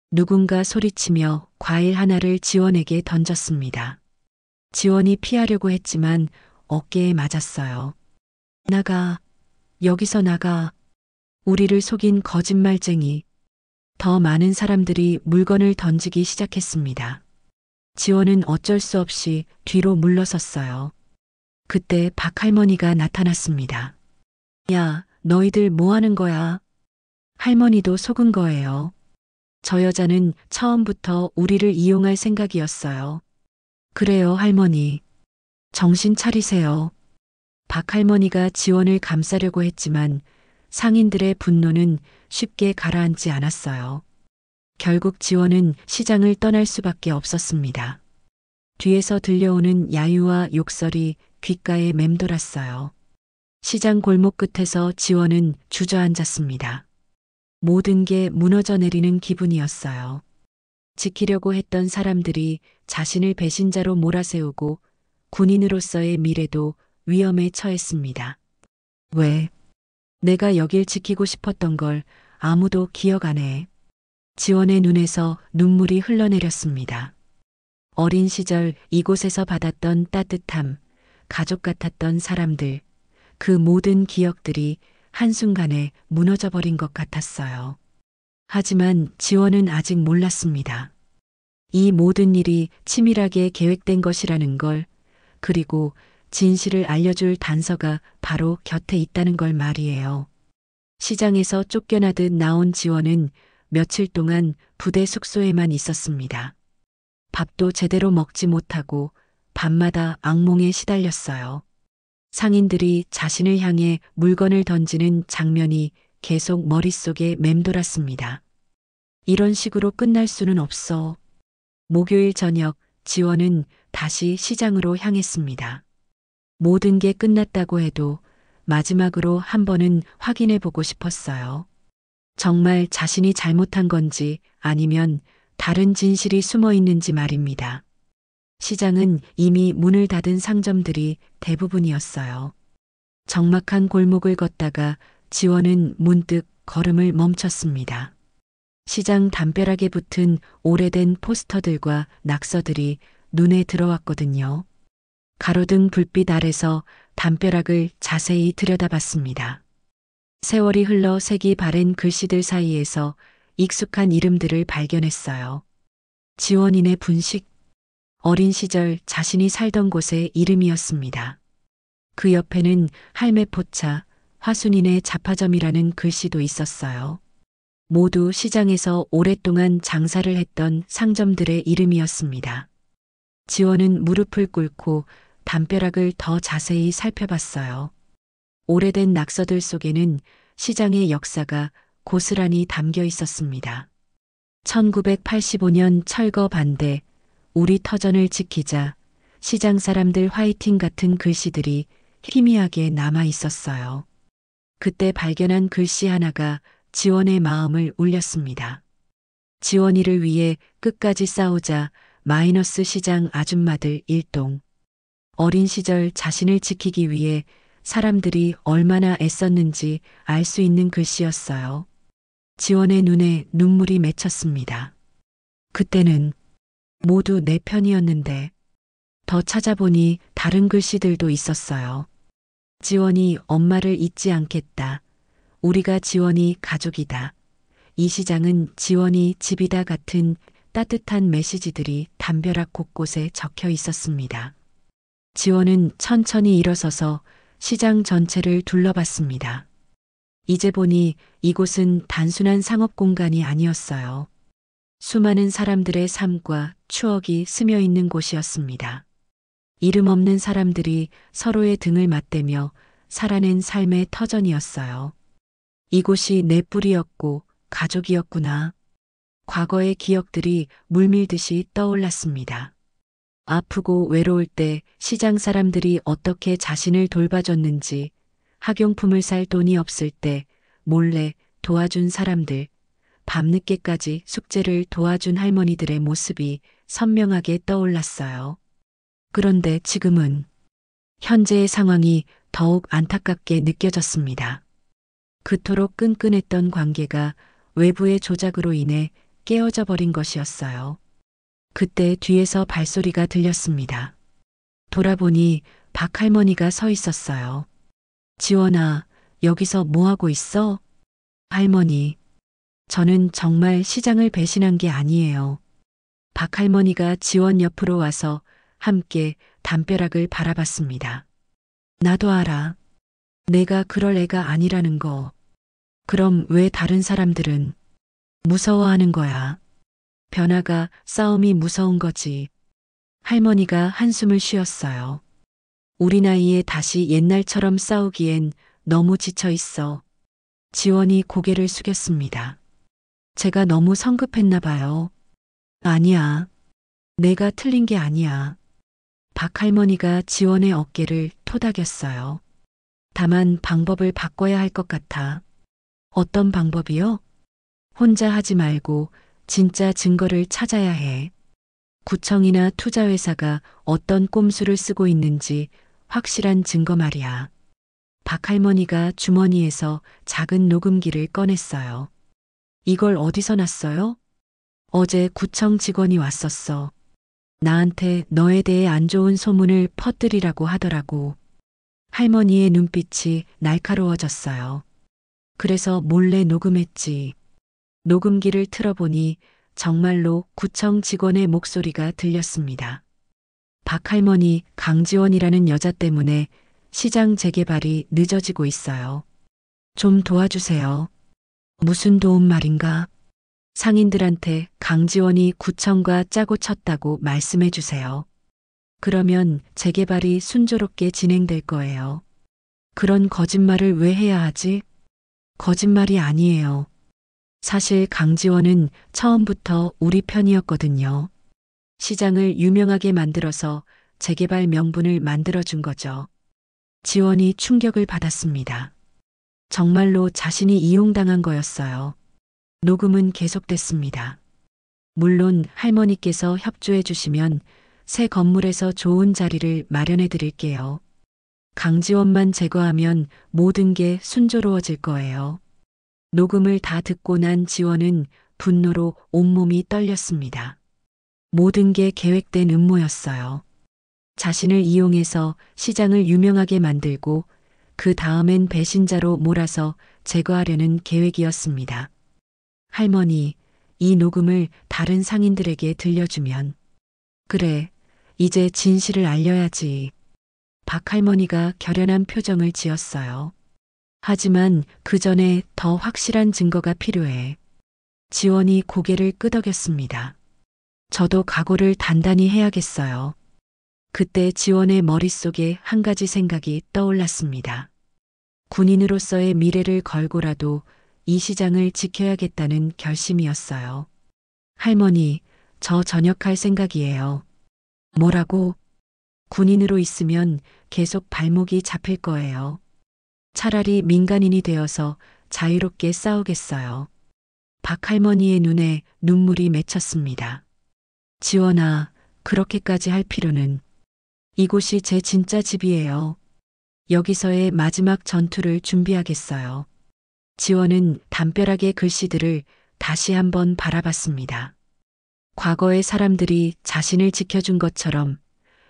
[SPEAKER 2] 누군가 소리치며 과일 하나를 지원에게 던졌습니다. 지원이 피하려고 했지만 어깨에 맞았어요. 나가. 여기서 나가. 우리를 속인 거짓말쟁이. 더 많은 사람들이 물건을 던지기 시작했습니다. 지원은 어쩔 수 없이 뒤로 물러섰어요. 그때 박할머니가 나타났습니다. 야, 너희들 뭐 하는 거야? 할머니도 속은 거예요. 저 여자는 처음부터 우리를 이용할 생각이었어요. 그래요, 할머니. 정신 차리세요. 박할머니가 지원을 감싸려고 했지만 상인들의 분노는 쉽게 가라앉지 않았어요. 결국 지원은 시장을 떠날 수밖에 없었습니다. 뒤에서 들려오는 야유와 욕설이 귓가에 맴돌았어요. 시장 골목 끝에서 지원은 주저앉았습니다. 모든 게 무너져 내리는 기분이었어요. 지키려고 했던 사람들이 자신을 배신자로 몰아세우고 군인으로서의 미래도 위험에 처했습니다. 왜? 내가 여길 지키고 싶었던 걸 아무도 기억 안 해. 지원의 눈에서 눈물이 흘러내렸습니다. 어린 시절 이곳에서 받았던 따뜻함, 가족 같았던 사람들, 그 모든 기억들이 한순간에 무너져 버린 것 같았어요. 하지만 지원은 아직 몰랐습니다. 이 모든 일이 치밀하게 계획된 것이라는 걸, 그리고 진실을 알려줄 단서가 바로 곁에 있다는 걸 말이에요. 시장에서 쫓겨나듯 나온 지원은 며칠 동안 부대 숙소에만 있었습니다. 밥도 제대로 먹지 못하고 밤마다 악몽에 시달렸어요. 상인들이 자신을 향해 물건을 던지는 장면이 계속 머릿속에 맴돌았습니다. 이런 식으로 끝날 수는 없어. 목요일 저녁 지원은 다시 시장으로 향했습니다. 모든 게 끝났다고 해도 마지막으로 한 번은 확인해 보고 싶었어요. 정말 자신이 잘못한 건지 아니면 다른 진실이 숨어 있는지 말입니다. 시장은 이미 문을 닫은 상점들이 대부분이었어요. 적막한 골목을 걷다가 지원은 문득 걸음을 멈췄습니다. 시장 담벼락에 붙은 오래된 포스터들과 낙서들이 눈에 들어왔거든요. 가로등 불빛 아래서 담벼락을 자세히 들여다봤습니다. 세월이 흘러 색이 바랜 글씨들 사이에서 익숙한 이름들을 발견했어요. 지원인의 분식. 어린 시절 자신이 살던 곳의 이름이었습니다. 그 옆에는 할매 포차, 화순인의 잡화점이라는 글씨도 있었어요. 모두 시장에서 오랫동안 장사를 했던 상점들의 이름이었습니다. 지원은 무릎을 꿇고 담벼락을 더 자세히 살펴봤어요. 오래된 낙서들 속에는 시장의 역사가 고스란히 담겨 있었습니다. 1985년 철거 반대, 우리 터전을 지키자, 시장 사람들 화이팅 같은 글씨들이 희미하게 남아 있었어요. 그때 발견한 글씨 하나가 지원의 마음을 울렸습니다. 지원이를 위해 끝까지 싸우자 마이너스 시장 아줌마들 일동. 어린 시절 자신을 지키기 위해 사람들이 얼마나 애썼는지 알 수 있는 글씨였어요. 지원의 눈에 눈물이 맺혔습니다. 그때는 모두 내 편이었는데 더 찾아보니 다른 글씨들도 있었어요. 지원이 엄마를 잊지 않겠다. 우리가 지원이 가족이다. 이 시장은 지원이 집이다 같은 따뜻한 메시지들이 담벼락 곳곳에 적혀 있었습니다. 지원은 천천히 일어서서 시장 전체를 둘러봤습니다. 이제 보니 이곳은 단순한 상업 공간이 아니었어요. 수많은 사람들의 삶과 추억이 스며 있는 곳이었습니다. 이름 없는 사람들이 서로의 등을 맞대며 살아낸 삶의 터전이었어요. 이곳이 내 뿌리였고 가족이었구나. 과거의 기억들이 물밀듯이 떠올랐습니다. 아프고 외로울 때 시장 사람들이 어떻게 자신을 돌봐줬는지, 학용품을 살 돈이 없을 때 몰래 도와준 사람들, 밤늦게까지 숙제를 도와준 할머니들의 모습이 선명하게 떠올랐어요. 그런데 지금은 현재의 상황이 더욱 안타깝게 느껴졌습니다. 그토록 끈끈했던 관계가 외부의 조작으로 인해 깨어져 버린 것이었어요. 그때 뒤에서 발소리가 들렸습니다. 돌아보니 박할머니가 서 있었어요. 지원아, 여기서 뭐하고 있어? 할머니, 저는 정말 시장을 배신한 게 아니에요. 박할머니가 지원 옆으로 와서 함께 담벼락을 바라봤습니다. 나도 알아. 내가 그럴 애가 아니라는 거. 그럼 왜 다른 사람들은 무서워하는 거야? 변화가 싸움이 무서운 거지. 할머니가 한숨을 쉬었어요. 우리 나이에 다시 옛날처럼 싸우기엔 너무 지쳐 있어. 지원이 고개를 숙였습니다. 제가 너무 성급했나 봐요. 아니야. 내가 틀린 게 아니야. 박할머니가 지원의 어깨를 토닥였어요. 다만 방법을 바꿔야 할 것 같아. 어떤 방법이요? 혼자 하지 말고 진짜 증거를 찾아야 해. 구청이나 투자회사가 어떤 꼼수를 쓰고 있는지 확실한 증거 말이야. 박할머니가 주머니에서 작은 녹음기를 꺼냈어요. 이걸 어디서 났어요? 어제 구청 직원이 왔었어. 나한테 너에 대해 안 좋은 소문을 퍼뜨리라고 하더라고. 할머니의 눈빛이 날카로워졌어요. 그래서 몰래 녹음했지. 녹음기를 틀어보니 정말로 구청 직원의 목소리가 들렸습니다. 박할머니 강지원이라는 여자 때문에 시장 재개발이 늦어지고 있어요. 좀 도와주세요. 무슨 도움 말인가? 상인들한테 강지원이 구청과 짜고 쳤다고 말씀해 주세요. 그러면 재개발이 순조롭게 진행될 거예요. 그런 거짓말을 왜 해야 하지? 거짓말이 아니에요. 사실 강지원은 처음부터 우리 편이었거든요. 시장을 유명하게 만들어서 재개발 명분을 만들어준 거죠. 지원이 충격을 받았습니다. 정말로 자신이 이용당한 거였어요. 녹음은 계속됐습니다. 물론 할머니께서 협조해 주시면 새 건물에서 좋은 자리를 마련해 드릴게요. 강지원만 제거하면 모든 게 순조로워질 거예요. 녹음을 다 듣고 난 지원은 분노로 온몸이 떨렸습니다. 모든 게 계획된 음모였어요. 자신을 이용해서 시장을 유명하게 만들고 그 다음엔 배신자로 몰아서 제거하려는 계획이었습니다. 할머니, 이 녹음을 다른 상인들에게 들려주면 그래, 이제 진실을 알려야지. 박 할머니가 결연한 표정을 지었어요. 하지만 그 전에 더 확실한 증거가 필요해. 지원이 고개를 끄덕였습니다. 저도 각오를 단단히 해야겠어요. 그때 지원의 머릿속에 한 가지 생각이 떠올랐습니다. 군인으로서의 미래를 걸고라도 이 시장을 지켜야겠다는 결심이었어요. 할머니, 저 전역할 생각이에요. 뭐라고? 군인으로 있으면 계속 발목이 잡힐 거예요. 차라리 민간인이 되어서 자유롭게 싸우겠어요. 박 할머니의 눈에 눈물이 맺혔습니다. 지원아, 그렇게까지 할 필요는. 이곳이 제 진짜 집이에요. 여기서의 마지막 전투를 준비하겠어요. 지원은 담벼락의 글씨들을 다시 한번 바라봤습니다. 과거의 사람들이 자신을 지켜준 것처럼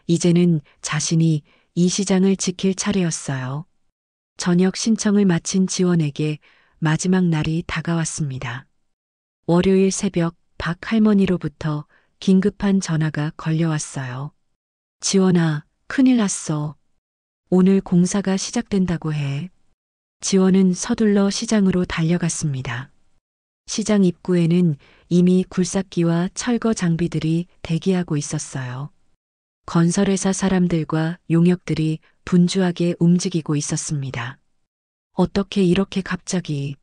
[SPEAKER 2] 이제는 자신이 이 시장을 지킬 차례였어요. 저녁 신청을 마친 지원에게 마지막 날이 다가왔습니다. 월요일 새벽 박 할머니로부터 긴급한 전화가 걸려왔어요. 지원아, 큰일 났어. 오늘 공사가 시작된다고 해. 지원은 서둘러 시장으로 달려갔습니다. 시장 입구에는 이미 굴삭기와 철거 장비들이 대기하고 있었어요. 건설회사 사람들과 용역들이 분주하게 움직이고 있었습니다. 어떻게 이렇게 갑자기?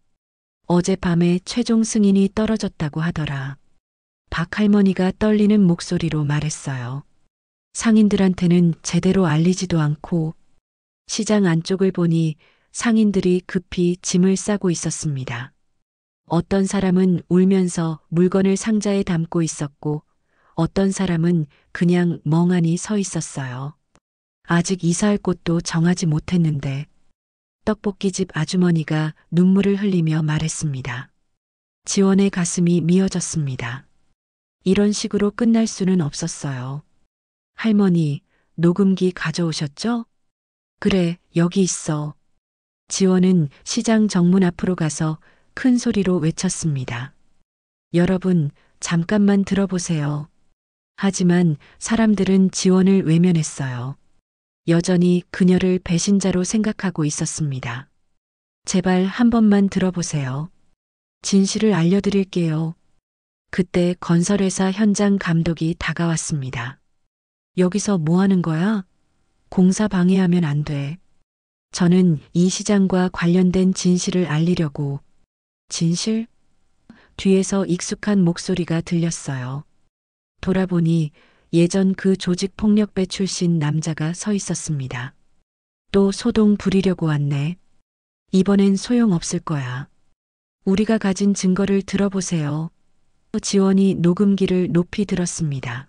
[SPEAKER 2] 어젯밤에 최종 승인이 떨어졌다고 하더라. 박 할머니가 떨리는 목소리로 말했어요. 상인들한테는 제대로 알리지도 않고 시장 안쪽을 보니 상인들이 급히 짐을 싸고 있었습니다. 어떤 사람은 울면서 물건을 상자에 담고 있었고 어떤 사람은 그냥 멍하니 서 있었어요. 아직 이사할 곳도 정하지 못했는데 떡볶이집 아주머니가 눈물을 흘리며 말했습니다. 지원의 가슴이 미어졌습니다. 이런 식으로 끝날 수는 없었어요. 할머니, 녹음기 가져오셨죠? 그래, 여기 있어. 지원은 시장 정문 앞으로 가서 큰 소리로 외쳤습니다. 여러분, 잠깐만 들어보세요. 하지만 사람들은 지원을 외면했어요. 여전히 그녀를 배신자로 생각하고 있었습니다. 제발 한 번만 들어보세요. 진실을 알려드릴게요. 그때 건설회사 현장 감독이 다가왔습니다. 여기서 뭐 하는 거야? 공사 방해하면 안 돼. 저는 이 시장과 관련된 진실을 알리려고. 진실? 뒤에서 익숙한 목소리가 들렸어요. 돌아보니 예전 그 조직폭력배 출신 남자가 서 있었습니다. 또 소동 부리려고 왔네. 이번엔 소용없을 거야. 우리가 가진 증거를 들어보세요. 지원이 녹음기를 높이 들었습니다.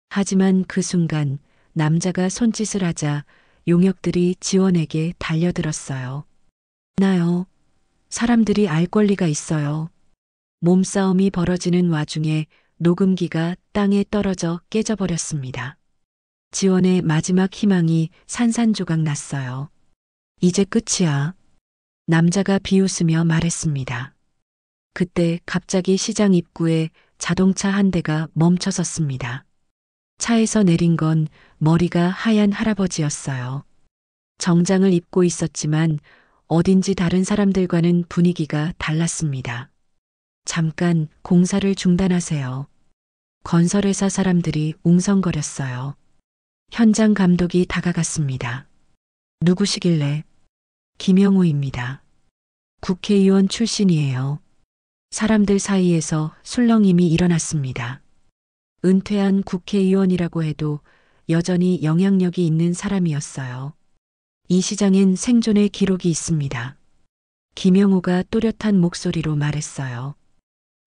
[SPEAKER 2] 하지만 그 순간 남자가 손짓을 하자 용역들이 지원에게 달려들었어요. 나요. 사람들이 알 권리가 있어요. 몸싸움이 벌어지는 와중에 녹음기가 땅에 떨어져 깨져버렸습니다. 지원의 마지막 희망이 산산조각 났어요. 이제 끝이야. 남자가 비웃으며 말했습니다. 그때 갑자기 시장 입구에 자동차 한 대가 멈춰섰습니다. 차에서 내린 건 머리가 하얀 할아버지였어요. 정장을 입고 있었지만 어딘지 다른 사람들과는 분위기가 달랐습니다. 잠깐 공사를 중단하세요. 건설회사 사람들이 웅성거렸어요. 현장 감독이 다가갔습니다. 누구시길래? 김영우입니다. 국회의원 출신이에요. 사람들 사이에서 술렁임이 일어났습니다. 은퇴한 국회의원이라고 해도 여전히 영향력이 있는 사람이었어요. 이 시장엔 생존의 기록이 있습니다. 김영우가 또렷한 목소리로 말했어요.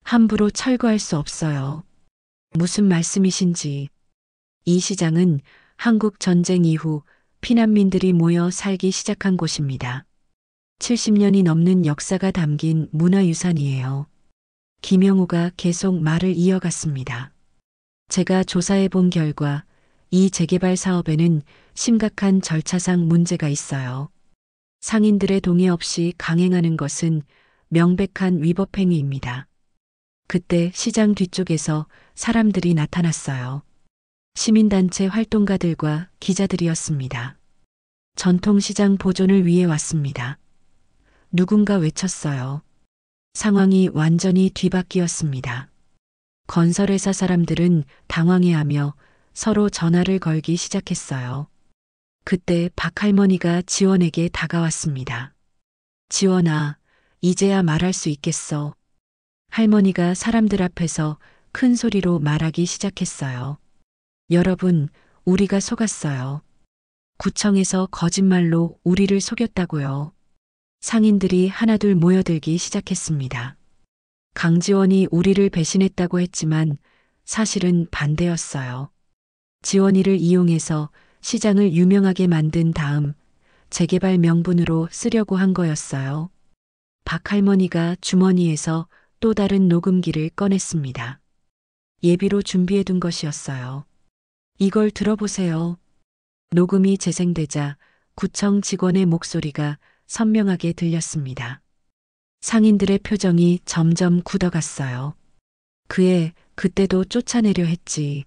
[SPEAKER 2] 함부로 철거할 수 없어요. 무슨 말씀이신지. 이 시장은 한국 전쟁 이후 피난민들이 모여 살기 시작한 곳입니다. 70년이 넘는 역사가 담긴 문화유산이에요. 김영우가 계속 말을 이어갔습니다. 제가 조사해 본 결과 이 재개발 사업에는 심각한 절차상 문제가 있어요. 상인들의 동의 없이 강행하는 것은 명백한 위법 행위입니다. 그때 시장 뒤쪽에서 사람들이 나타났어요. 시민단체 활동가들과 기자들이었습니다. 전통시장 보존을 위해 왔습니다. 누군가 외쳤어요. 상황이 완전히 뒤바뀌었습니다. 건설회사 사람들은 당황해하며 서로 전화를 걸기 시작했어요. 그때 박 할머니가 지원에게 다가왔습니다. 지원아, 이제야 말할 수 있겠어. 할머니가 사람들 앞에서 큰 소리로 말하기 시작했어요. 여러분, 우리가 속았어요. 구청에서 거짓말로 우리를 속였다고요. 상인들이 하나둘 모여들기 시작했습니다. 강지원이 우리를 배신했다고 했지만 사실은 반대였어요. 지원이를 이용해서 시장을 유명하게 만든 다음 재개발 명분으로 쓰려고 한 거였어요. 박 할머니가 주머니에서 또 다른 녹음기를 꺼냈습니다. 예비로 준비해둔 것이었어요. 이걸 들어보세요. 녹음이 재생되자 구청 직원의 목소리가 선명하게 들렸습니다. 상인들의 표정이 점점 굳어갔어요. 그애 그때도 쫓아내려 했지.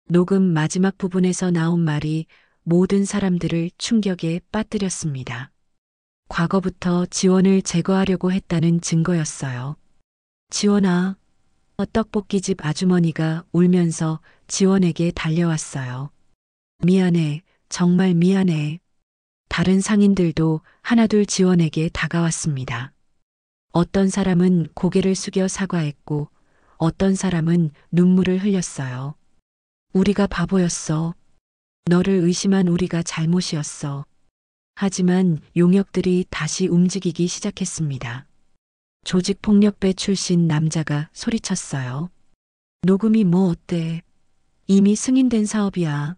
[SPEAKER 2] 녹음 마지막 부분에서 나온 말이 모든 사람들을 충격에 빠뜨렸습니다. 과거부터 지원을 제거하려고 했다는 증거였어요. 지원아, 떡볶이집 아주머니가 울면서 지원에게 달려왔어요. 미안해, 정말 미안해. 다른 상인들도 하나둘 지원에게 다가왔습니다. 어떤 사람은 고개를 숙여 사과했고 어떤 사람은 눈물을 흘렸어요. 우리가 바보였어. 너를 의심한 우리가 잘못이었어. 하지만 용역들이 다시 움직이기 시작했습니다. 조직폭력배 출신 남자가 소리쳤어요. 녹음이 뭐 어때? 이미 승인된 사업이야.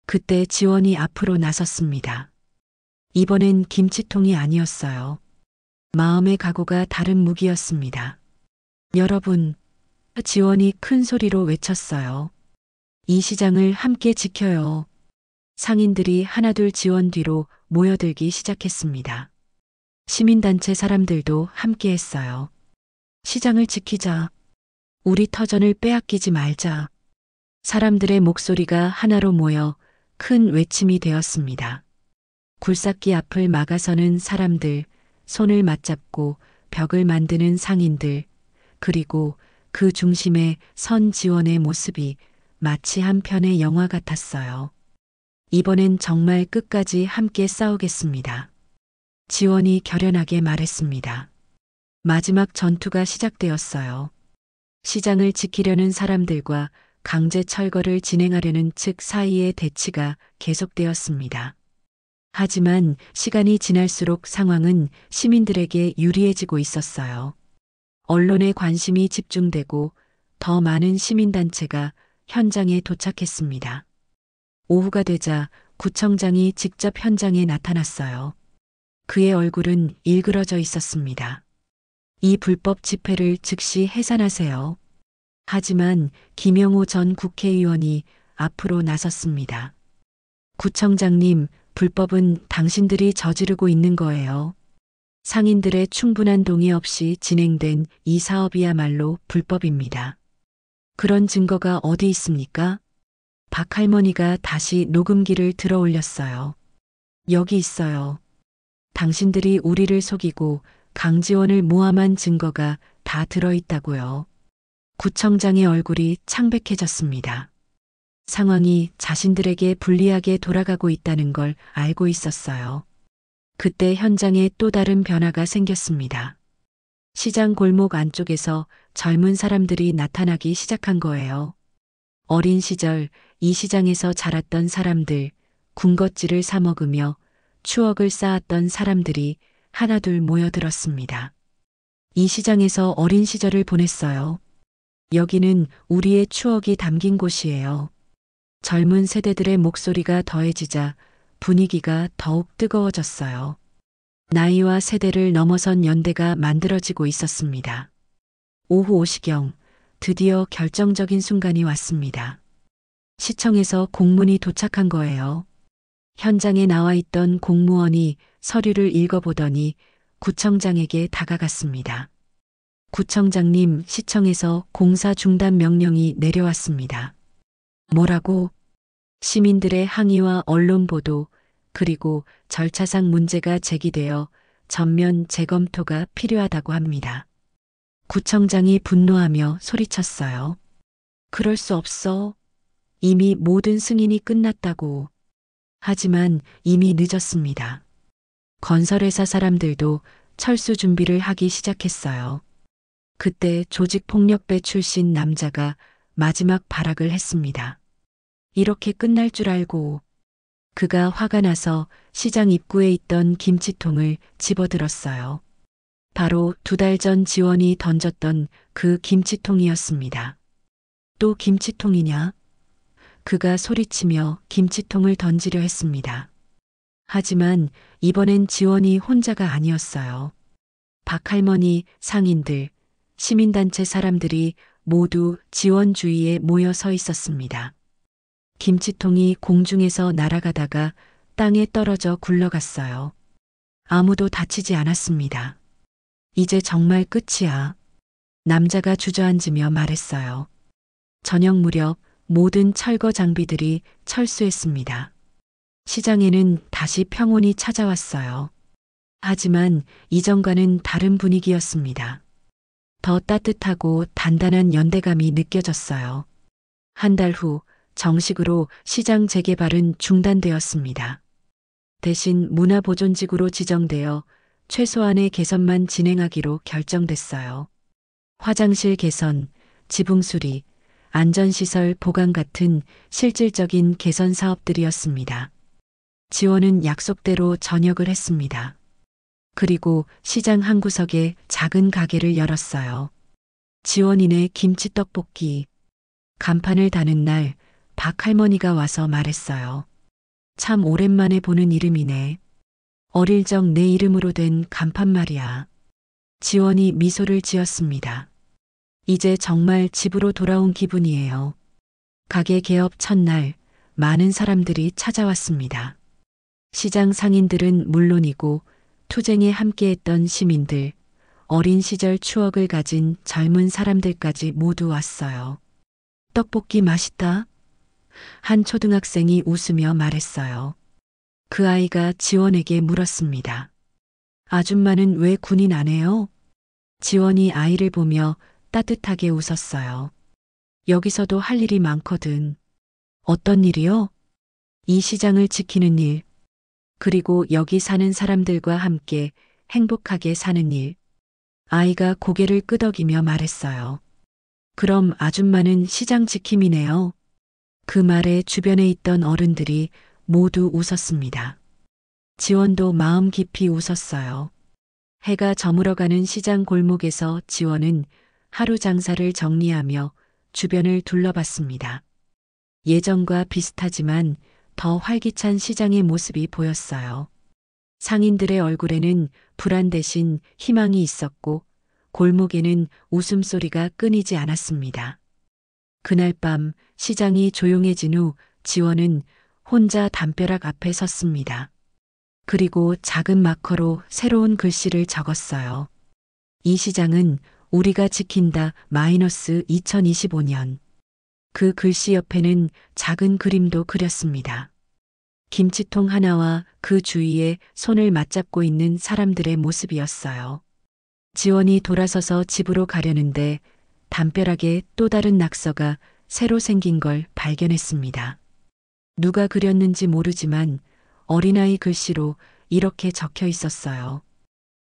[SPEAKER 2] 그때 지원이 앞으로 나섰습니다. 이번엔 김치통이 아니었어요. 마음의 각오가 다른 무기였습니다. 여러분, 지원이 큰 소리로 외쳤어요. 이 시장을 함께 지켜요. 상인들이 하나둘 지원 뒤로 모여들기 시작했습니다. 시민단체 사람들도 함께 했어요. 시장을 지키자. 우리 터전을 빼앗기지 말자. 사람들의 목소리가 하나로 모여 큰 외침이 되었습니다. 굴삭기 앞을 막아서는 사람들, 손을 맞잡고 벽을 만드는 상인들, 그리고 그 중심에 선 지원의 모습이 마치 한 편의 영화 같았어요. 이번엔 정말 끝까지 함께 싸우겠습니다. 지원이 결연하게 말했습니다. 마지막 전투가 시작되었어요. 시장을 지키려는 사람들과 강제 철거를 진행하려는 측 사이의 대치가 계속되었습니다. 하지만 시간이 지날수록 상황은 시민들에게 유리해지고 있었어요. 언론의 관심이 집중되고 더 많은 시민단체가 현장에 도착했습니다. 오후가 되자 구청장이 직접 현장에 나타났어요. 그의 얼굴은 일그러져 있었습니다. 이 불법 집회를 즉시 해산하세요. 하지만 김영호 전 국회의원이 앞으로 나섰습니다. 구청장님, 불법은 당신들이 저지르고 있는 거예요. 상인들의 충분한 동의 없이 진행된 이 사업이야말로 불법입니다. 그런 증거가 어디 있습니까? 박 할머니가 다시 녹음기를 들어 올렸어요. 여기 있어요. 당신들이 우리를 속이고 강지원을 모함한 증거가 다 들어있다고요. 구청장의 얼굴이 창백해졌습니다. 상황이 자신들에게 불리하게 돌아가고 있다는 걸 알고 있었어요. 그때 현장에 또 다른 변화가 생겼습니다. 시장 골목 안쪽에서 젊은 사람들이 나타나기 시작한 거예요. 어린 시절 이 시장에서 자랐던 사람들, 군것질을 사 먹으며 추억을 쌓았던 사람들이 하나둘 모여들었습니다. 이 시장에서 어린 시절을 보냈어요. 여기는 우리의 추억이 담긴 곳이에요. 젊은 세대들의 목소리가 더해지자 분위기가 더욱 뜨거워졌어요. 나이와 세대를 넘어선 연대가 만들어지고 있었습니다. 오후 5시경 드디어 결정적인 순간이 왔습니다. 시청에서 공문이 도착한 거예요. 현장에 나와 있던 공무원이 서류를 읽어보더니 구청장에게 다가갔습니다. 구청장님, 시청에서 공사 중단 명령이 내려왔습니다. 뭐라고? 시민들의 항의와 언론 보도, 그리고 절차상 문제가 제기되어 전면 재검토가 필요하다고 합니다. 구청장이 분노하며 소리쳤어요. 그럴 수 없어. 이미 모든 승인이 끝났다고. 하지만 이미 늦었습니다. 건설회사 사람들도 철수 준비를 하기 시작했어요. 그때 조직폭력배 출신 남자가 마지막 발악을 했습니다. 이렇게 끝날 줄 알고. 그가 화가 나서 시장 입구에 있던 김치통을 집어들었어요. 바로 2달 전 지원이 던졌던 그 김치통이었습니다. 또 김치통이냐? 그가 소리치며 김치통을 던지려 했습니다. 하지만 이번엔 지원이 혼자가 아니었어요. 박할머니, 상인들, 시민단체 사람들이 모두 지원 주위에 모여 서 있었습니다. 김치통이 공중에서 날아가다가 땅에 떨어져 굴러갔어요. 아무도 다치지 않았습니다. 이제 정말 끝이야. 남자가 주저앉으며 말했어요. 저녁 무렵 모든 철거 장비들이 철수했습니다. 시장에는 다시 평온이 찾아왔어요. 하지만 이전과는 다른 분위기였습니다. 더 따뜻하고 단단한 연대감이 느껴졌어요. 한 달 후 정식으로 시장 재개발은 중단되었습니다. 대신 문화보존지구로 지정되어 최소한의 개선만 진행하기로 결정됐어요. 화장실 개선, 지붕 수리, 안전시설 보강 같은 실질적인 개선 사업들이었습니다. 지원은 약속대로 전역을 했습니다. 그리고 시장 한 구석에 작은 가게를 열었어요. 지원인의 김치떡볶이. 간판을 다는 날 박할머니가 와서 말했어요. 참 오랜만에 보는 이름이네. 어릴 적 내 이름으로 된 간판 말이야. 지원이 미소를 지었습니다. 이제 정말 집으로 돌아온 기분이에요. 가게 개업 첫날 많은 사람들이 찾아왔습니다. 시장 상인들은 물론이고 투쟁에 함께했던 시민들, 어린 시절 추억을 가진 젊은 사람들까지 모두 왔어요. 떡볶이 맛있다. 한 초등학생이 웃으며 말했어요. 그 아이가 지원에게 물었습니다. 아줌마는 왜 군인 안 해요? 지원이 아이를 보며 따뜻하게 웃었어요. 여기서도 할 일이 많거든. 어떤 일이요? 이 시장을 지키는 일, 그리고 여기 사는 사람들과 함께 행복하게 사는 일. 아이가 고개를 끄덕이며 말했어요. 그럼 아줌마는 시장 지킴이네요. 그 말에 주변에 있던 어른들이 모두 웃었습니다. 지원도 마음 깊이 웃었어요. 해가 저물어가는 시장 골목에서 지원은 하루 장사를 정리하며 주변을 둘러봤습니다. 예전과 비슷하지만 더 활기찬 시장의 모습이 보였어요. 상인들의 얼굴에는 불안 대신 희망이 있었고 골목에는 웃음소리가 끊이지 않았습니다. 그날 밤 시장이 조용해진 후 지원은 혼자 담벼락 앞에 섰습니다. 그리고 작은 마커로 새로운 글씨를 적었어요. 이 시장은 우리가 지킨다 -2025년. 그 글씨 옆에는 작은 그림도 그렸습니다. 김치통 하나와 그 주위에 손을 맞잡고 있는 사람들의 모습이었어요. 지원이 돌아서서 집으로 가려는데 담벼락에 또 다른 낙서가 새로 생긴 걸 발견했습니다. 누가 그렸는지 모르지만 어린아이 글씨로 이렇게 적혀 있었어요.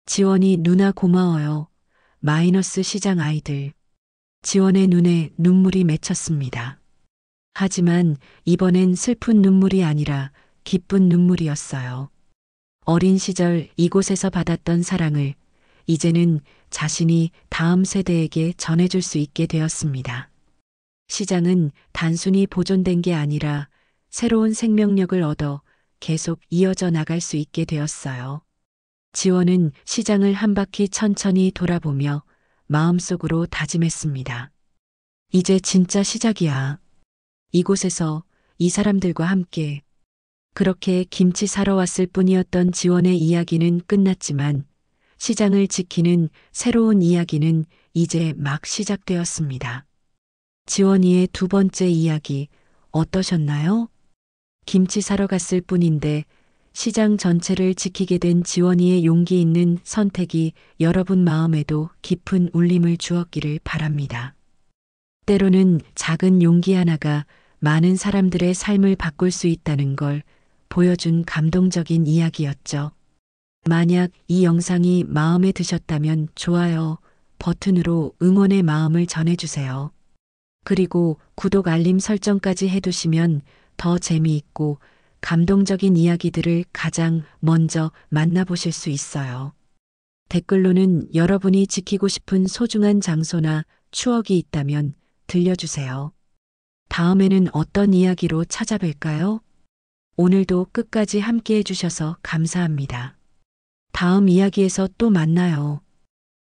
[SPEAKER 2] 지원이 누나 고마워요. 마이너스 시장 아이들. 지원의 눈에 눈물이 맺혔습니다. 하지만 이번엔 슬픈 눈물이 아니라 기쁜 눈물이었어요. 어린 시절 이곳에서 받았던 사랑을 이제는 자신이 다음 세대에게 전해줄 수 있게 되었습니다. 시장은 단순히 보존된 게 아니라 새로운 생명력을 얻어 계속 이어져 나갈 수 있게 되었어요. 지원은 시장을 한 바퀴 천천히 돌아보며 마음속으로 다짐했습니다. 이제 진짜 시작이야. 이곳에서 이 사람들과 함께. 그렇게 김치 사러 왔을 뿐이었던 지원의 이야기는 끝났지만 시장을 지키는 새로운 이야기는 이제 막 시작되었습니다. 지원이의 두 번째 이야기 어떠셨나요? 김치 사러 갔을 뿐인데 시장 전체를 지키게 된 지원이의 용기 있는 선택이 여러분 마음에도 깊은 울림을 주었기를 바랍니다. 때로는 작은 용기 하나가 많은 사람들의 삶을 바꿀 수 있다는 걸 보여준 감동적인 이야기였죠. 만약 이 영상이 마음에 드셨다면 좋아요 버튼으로 응원의 마음을 전해주세요. 그리고 구독 알림 설정까지 해두시면 더 재미있고 감동적인 이야기들을 가장 먼저 만나보실 수 있어요. 댓글로는 여러분이 지키고 싶은 소중한 장소나 추억이 있다면 들려주세요. 다음에는 어떤 이야기로 찾아뵐까요? 오늘도 끝까지 함께 해주셔서 감사합니다. 다음 이야기에서 또 만나요.